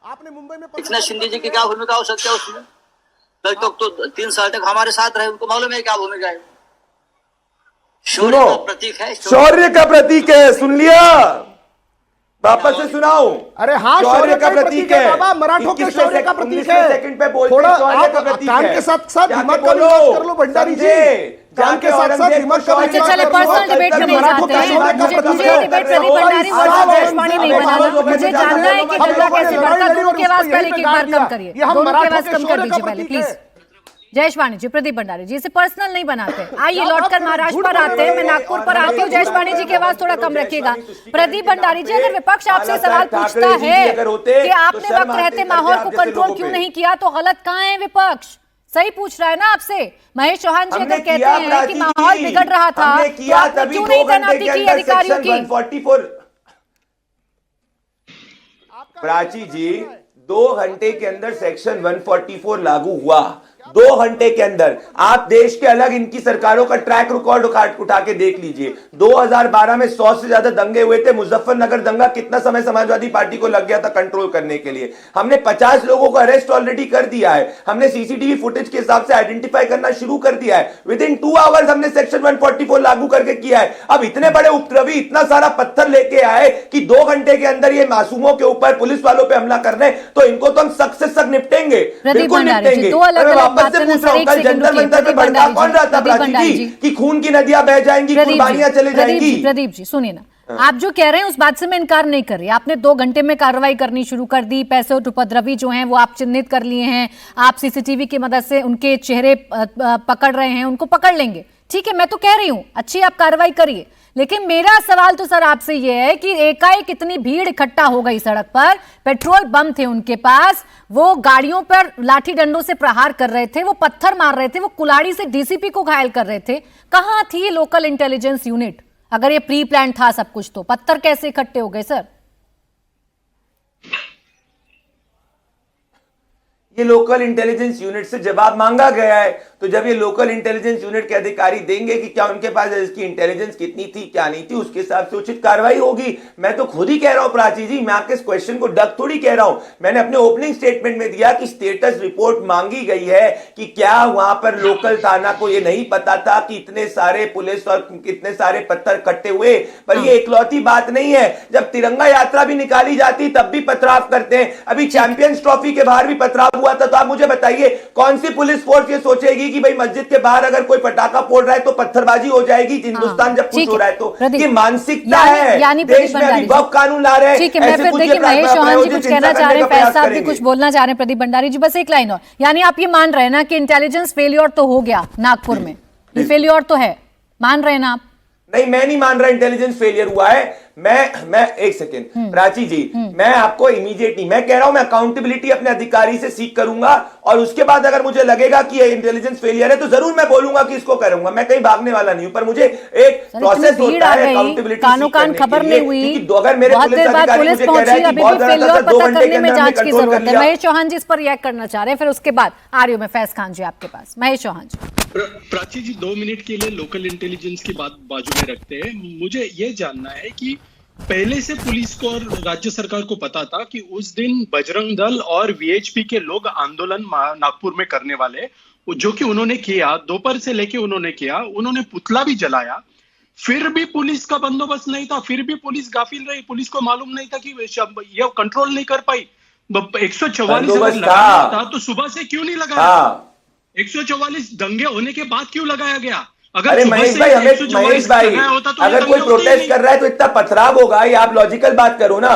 आपने मुंबई में एकनाथ शिंदे जी की क्या भूमिका हो सकती है उसमें? कल तक तो 3 साल तक हमारे साथ रहे, उनको मालूम है क्या भूमिका है। शौर्य का प्रतीक है, शौर्य का प्रतीक है, सुन लिया, वापस से सुनाओ। अरे हाँ, शौर्य का प्रतीक है बाबा, मराठों के शौर्य का प्रतीक है। सेकंड पे बोलते थोड़ा शौर्य का प्रतीक है। कान के साथ साथ दिमाग का इलाज कर लो भंडारी जी, कान के साथ साथ दिमाग का इलाज कर लो। चले पर्सनल डिबेट में नहीं जाते हैं। मुझे डिबेट प्रदीप भंडारी वर्सेस जयश्वानी नहीं बनाना। मुझे जानना है कि दंगा कैसे बढ़ता। दोनों की आवाज पहले एक बार कम करिए, दोनों की आवाज कम कर दीजिए पहले प्लीज। जयश्वानी जी, प्रदीप भंडारी जी, इसे पर्सनल नहीं बनाते। आइए लौटकर महाराष्ट्र पर आते हैं, मैं नागपुर पर आती हूँ। जयश्वानी जी की आवाज थोड़ा कम रखिएगा। प्रदीप भंडारी जी, अगर विपक्ष आपसे सवाल पूछता है कि आपने वक्त रहते माहौल को कंट्रोल क्यों नहीं किया, तो गलत कहाँ है विपक्ष? सही पूछ रहा है ना आपसे महेश चौहान जी। अगर कहते हैं कि माहौल बिगड़ रहा था, तो आपने क्यों नहीं तैनाती की अधिकारियों की? 144 प्राची जी, 2 घंटे के अंदर सेक्शन 144 लागू हुआ। 2 घंटे के अंदर आप देश के अलग इनकी सरकारों का ट्रैक रिकॉर्ड उठा के देख लीजिए। 2012 में 100 से ज्यादा दंगे हुए थे। मुजफ्फरनगर दंगा कितना समय समाजवादी पार्टी को लग गया था कंट्रोल करने के लिए। हमने 50 लोगों को अरेस्ट ऑलरेडी कर दिया है। हमने सीसीटीवी फुटेज के हिसाब से आइडेंटिफाई करना शुरू कर दिया है। विद इन 2 आवर्स हमने सेक्शन 144 लागू करके किया है। अब इतने बड़े उपद्रवी इतना सारा पत्थर लेके आए कि 2 घंटे के अंदर ये मासूमों के ऊपर, पुलिस वालों पे हमला कर रहे हैं, तो इनको तो हम सख्त से सख्त निपटेंगे, बिल्कुल निपटेंगे। कल जंतर मंतर पे भड़का कौन रहा था प्राची जी कि खून की नदियां बह जाएंगी, कुर्बानियां चले जाएंगी? प्रदीप जी सुनिए ना, आप जो कह रहे हैं उस बात से मैं इनकार नहीं कर रही। आपने 2 घंटे में कार्रवाई करनी शुरू कर दी। पैसे और उपद्रवी जो हैं वो आप चिन्हित कर लिए हैं। आप सीसीटीवी की मदद से उनके चेहरे पकड़ रहे हैं, उनको पकड़ लेंगे, ठीक है, मैं तो कह रही हूं अच्छी आप कार्रवाई करिए। लेकिन मेरा सवाल तो सर आपसे ये है कि एकाएक इतनी भीड़ इकट्ठा हो गई सड़क पर, पेट्रोल बम थे उनके पास, वो गाड़ियों पर लाठी डंडों से प्रहार कर रहे थे, वो पत्थर मार रहे थे, वो कुल्हाड़ी से डीसीपी को घायल कर रहे थे। कहां थी लोकल इंटेलिजेंस यूनिट? अगर ये प्री प्लान था सब कुछ, तो पत्थर कैसे इकट्ठे हो गए सर? ये लोकल इंटेलिजेंस यूनिट से जवाब मांगा गया है। तो जब ये लोकल इंटेलिजेंस यूनिट के अधिकारी देंगे कि क्या उनके पास इसकी इंटेलिजेंस कितनी थी क्या नहीं थी, उसके हिसाब से उचित कार्रवाई होगी। मैं तो खुद ही कह रहा हूं प्राची जी, मैं आपके इस क्वेश्चन को डक थोड़ी कह रहा हूं। मैंने अपने ओपनिंग स्टेटमेंट में दिया कि स्टेटस रिपोर्ट मांगी गई है कि क्या वहां पर लोकल थाना को ये नहीं पता था कि इतने सारे पुलिस और कितने सारे पत्थर इकट्ठे हुए। पर ये एकलौती बात नहीं है, जब तिरंगा यात्रा भी निकाली जाती तब भी पथराव करते हैं। अभी चैंपियंस ट्रॉफी के बाहर भी पथराव हुआ था। तो आप मुझे बताइए कौन सी पुलिस फोर्स ये सोचेगी कि भाई मस्जिद के बाहर अगर कोई पटाखा फोड़ रहा है तो पत्थरबाजी हो जाएगी? हिंदुस्तान जब खुश हो रहा है तो ये मानसिकता है। देश में अभी वक्त कानून ला रहे हैं। ठीक है, मैं फिर देखिए महेश चौहान जी कुछ कहना चाह रहे हैं, फैज साहब भी कुछ बोलना चाह रहे हैं, प्रदीप भंडारी जी बस एक लाइन और। यानी आप ये मान रहे हैं ना कि इंटेलिजेंस फेलियर तो हो गया नागपुर में, ये फेलियर तो है, मान रहे हैं ना आप? नहीं, मैं नहीं मान रहा इंटेलिजेंस फेलियर हुआ है। मैं एक सेकेंड प्राची जी, मैं आपको इमीडिएट नहीं, मैं कह रहा हूं मैं अकाउंटेबिलिटी अपने अधिकारी से सीख करूंगा और उसके बाद अगर मुझे लगेगा कि ये इंटेलिजेंस फेलियर है तो जरूर मैं बोलूंगा कि इसको करूंगा। मैं कहीं भागने वाला नहीं हूं, पर मुझे एक प्रोसेस होता है अकाउंटेबिलिटी कानों कान खबर नहीं हुई, अगर मेरे बहुत देर बाद पुलिस पहुंची, अभी भी फेलियर पता करने में जांच की जरूरत है। महेश चौहान जी इस पर रिएक्ट करना चाह रहे हैं, फिर उसके बाद आ रही हूं मैं फैज खान जी आपके पास। महेश चौहान जी। प्राची जी 2 मिनट के लिए लोकल इंटेलिजेंस की बात बाजू में रखते हैं। मुझे ये जानना है कि पहले से पुलिस को और राज्य सरकार को पता था कि उस दिन बजरंग दल और वीएचपी के लोग आंदोलन नागपुर में करने वाले, जो कि उन्होंने किया, दोपहर से लेके उन्होंने किया, उन्होंने पुतला भी जलाया, फिर भी पुलिस का बंदोबस्त नहीं था, फिर भी पुलिस गाफिल रही, पुलिस को मालूम नहीं था कि ये कंट्रोल नहीं कर पाई। 144 अगर लगाया था तो सुबह से क्यों नहीं लगाया? 144 दंगे होने के बाद क्यों लगाया गया? अरे महेश भाई, अगर कोई प्रोटेस्ट कर रहा है तो इतना पथराव होगा, ये आप लॉजिकल बात करो ना।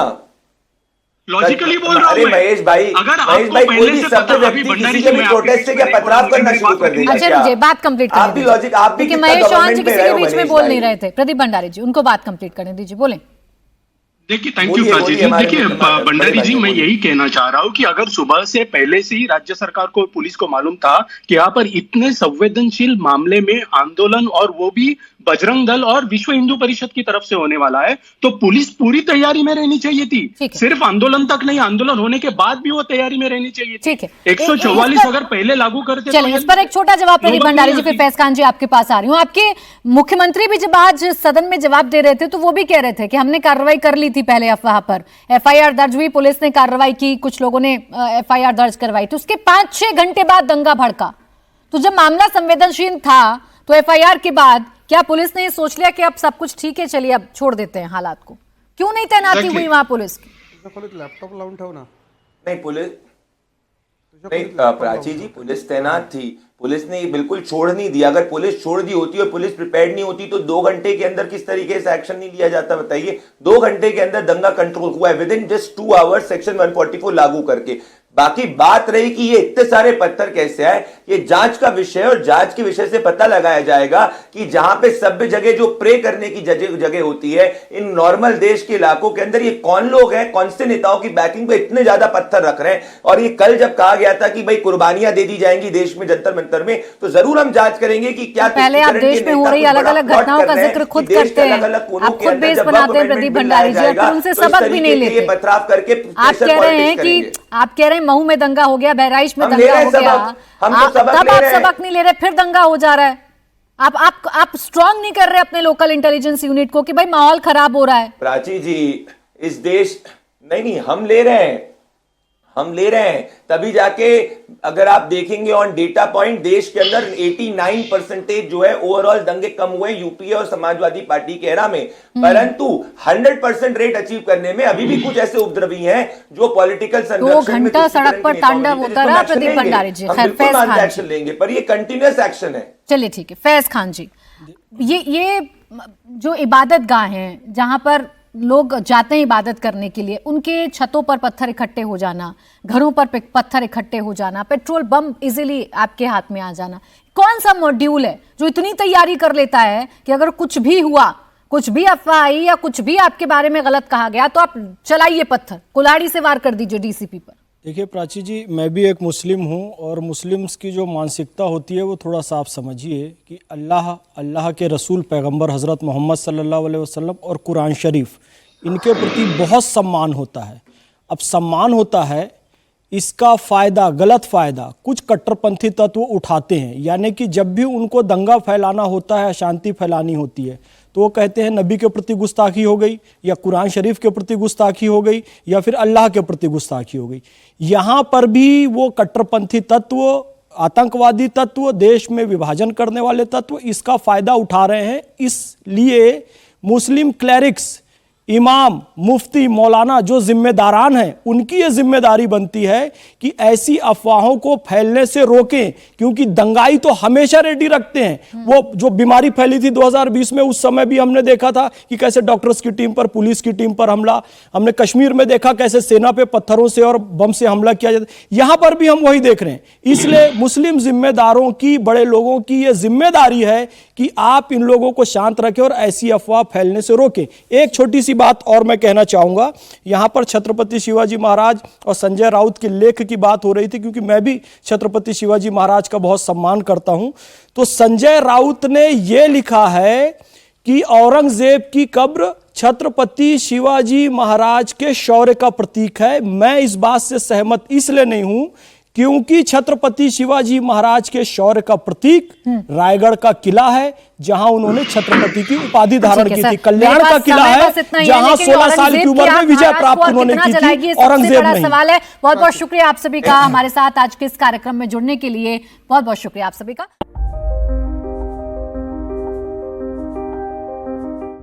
लॉजिकली बोल रहा हूं। अरे महेश भाई, कोई भी शब्द व्यक्ति किसी के भी प्रोटेस्ट से क्या पथराव करना शुरू कर देगा? अच्छा रुकिए, बात कंप्लीट आप भी लॉजिक, आप भी महेश चौहान जी किसी के बीच में बोल नहीं रहे थे। प्रदीप भंडारी जी, उनको बात कंप्लीट करने दीजिए, बोलें। देखिए, थैंक यू प्राची जी। देखिए भंडारी जी, मैं यही कहना चाह रहा हूँ कि अगर सुबह से पहले से ही राज्य सरकार को, पुलिस को मालूम था कि यहाँ पर इतने संवेदनशील मामले में आंदोलन, और वो भी बजरंग दल और विश्व हिंदू परिषद की तरफ से होने वाला है, तो पुलिस पूरी तैयारी में रहनी चाहिए थी। सिर्फ आंदोलन तक नहीं, आंदोलन होने के बाद भी वो तैयारी में रहनी चाहिए थी। 144 अगर पहले लागू करते। चलिए, इस पर एक छोटा जवाब प्रदीप भंडारी जी, फिर फैज खान जी आपके पास आ रही हूँ। आपके मुख्यमंत्री भी जब आज सदन में जवाब दे रहे थे तो वो भी कह रहे थे कि हमने कार्रवाई कर ली थी पहले अफवाह पर, एफआईआर दर्ज हुई, पुलिस ने कार्रवाई की, कुछ लोगों ने एफआईआर दर्ज करवाई, तो उसके 5-6 घंटे बाद दंगा भड़का। तो जब मामला संवेदनशील था तो एफआईआर के बाद क्या पुलिस ने ये सोच लिया कि अब सब कुछ ठीक है, चलिए अब छोड़ देते हैं हालात को? क्यों नहीं तैनाती हुई वहां पुलिस की? लैपटॉप लावून ठेव ना। नहीं, पुलिस नहीं, प्राची जी, पुलिस तैनात थी, पुलिस ने बिल्कुल छोड़ नहीं दिया। अगर पुलिस छोड़ दी होती और पुलिस प्रिपेयर्ड नहीं होती तो 2 घंटे के अंदर किस तरीके से एक्शन नहीं लिया जाता, बताइए। 2 घंटे के अंदर दंगा कंट्रोल हुआ है, with in just 2 hours section 144 लागू करके। बाकी बात रही कि ये इतने सारे पत्थर कैसे आए, ये जांच का विषय है और जांच के विषय से पता लगाया जाएगा कि जहां पे सभ्य जगह जो प्रे करने की जगह होती है, इन नॉर्मल देश के इलाकों के अंदर ये कौन लोग हैं, कौन से नेताओं की बैकिंग पे इतने ज्यादा पत्थर रख रहे हैं। और ये कल जब कहा गया था कि भाई कुर्बानियां दे दी जाएंगी देश में जंतर मंतर में, तो जरूर हम जांच करेंगे कि क्या पहले आप देश में हो रही अलग अलग घटनाओं का जिक्र खुद करते हैं, आप खुद बेस बनाते हैं प्रदीप भंडारी जी, और उनसे सबक भी नहीं लेते। पथराव करके आप कह रहे हैं कि आप कह रहे हैं महू में दंगा हो गया, बहराइच में दंगा हो गया, तब आप सबक नहीं ले रहे, फिर दंगा हो जा रहा है। आप स्ट्रांग नहीं कर रहे अपने लोकल इंटेलिजेंस यूनिट को कि भाई माहौल खराब हो रहा है। प्राची जी, इस देश नहीं, हम ले रहे हैं तभी जाके अगर आप देखेंगे ऑन डेटा पॉइंट, देश के अंदर 89% जो है ओवरऑल दंगे कम हुए यूपीए और समाजवादी पार्टी के एरा में, परंतु 100% रेट अचीव करने में अभी भी कुछ ऐसे उपद्रवी हैं जो पॉलिटिकल संरक्षण 2 घंटा सड़क पर तांडव होता रहा प्रदीप भंडारी जी। खैर, फैज खान एक्शन लेंगे, पर ये कंटिन्यूअस एक्शन है। चलिए ठीक है, फैज खान जी, ये जो इबादत गाह हैं जहां पर लोग जाते हैं इबादत करने के लिए, उनके छतों पर पत्थर इकट्ठे हो जाना, घरों पर पत्थर इकट्ठे हो जाना, पेट्रोल बम इजीली आपके हाथ में आ जाना, कौन सा मॉड्यूल है जो इतनी तैयारी कर लेता है कि अगर कुछ भी हुआ, कुछ भी अफवाह आई या कुछ भी आपके बारे में गलत कहा गया तो आप चलाइए पत्थर, कुल्हाड़ी से वार कर दीजिए डीसीपी पर? देखिए प्राची जी, मैं भी एक मुस्लिम हूँ और मुस्लिम्स की जो मानसिकता होती है वो थोड़ा सा आप समझिए कि अल्लाह के रसूल पैगंबर हज़रत मोहम्मद सल्लल्लाहु अलैहि वसल्लम और कुरान शरीफ, इनके प्रति बहुत सम्मान होता है। अब सम्मान होता है, इसका फ़ायदा, गलत फ़ायदा कुछ कट्टरपंथी तत्व उठाते हैं, यानी कि जब भी उनको दंगा फैलाना होता है, अशांति फैलानी होती है, तो वो कहते हैं नबी के प्रति गुस्ताखी हो गई, या कुरान शरीफ के प्रति गुस्ताखी हो गई, या फिर अल्लाह के प्रति गुस्ताखी हो गई। यहाँ पर भी वो कट्टरपंथी तत्व, आतंकवादी तत्व, देश में विभाजन करने वाले तत्व इसका फ़ायदा उठा रहे हैं। इसलिए मुस्लिम क्लैरिक्स, इमाम, मुफ्ती, मौलाना जो जिम्मेदारान हैं, उनकी ये जिम्मेदारी बनती है कि ऐसी अफवाहों को फैलने से रोकें, क्योंकि दंगाई तो हमेशा रेडी रखते हैं। वो जो बीमारी फैली थी 2020 में, उस समय भी हमने देखा था कि कैसे डॉक्टर्स की टीम पर, पुलिस की टीम पर हमला, हमने कश्मीर में देखा कैसे सेना पे पत्थरों से और बम से हमला किया जाता है, यहां पर भी हम वही देख रहे हैं। इसलिए मुस्लिम जिम्मेदारों की, बड़े लोगों की ये जिम्मेदारी है कि आप इन लोगों को शांत रखें और ऐसी अफवाह फैलने से रोकें। एक छोटी सी बात और मैं कहना चाहूंगा, यहां पर छत्रपति शिवाजी महाराज और संजय राउत के लेख की बात हो रही थी, क्योंकि मैं भी छत्रपति शिवाजी महाराज का बहुत सम्मान करता हूं। तो संजय राउत ने यह लिखा है कि औरंगजेब की कब्र छत्रपति शिवाजी महाराज के शौर्य का प्रतीक है। मैं इस बात से सहमत इसलिए नहीं हूं क्योंकि छत्रपति शिवाजी महाराज के शौर्य का प्रतीक रायगढ़ का किला है, जहां उन्होंने छत्रपति की उपाधि धारण की थी। कल्याण का किला है जहां 16 साल की उम्र में विजय प्राप्त उन्होंने की थी, औरंगजेब नहीं। सवाल है। बहुत बहुत शुक्रिया आप सभी का हमारे साथ आज के इस कार्यक्रम में जुड़ने के लिए। बहुत बहुत शुक्रिया आप सभी का।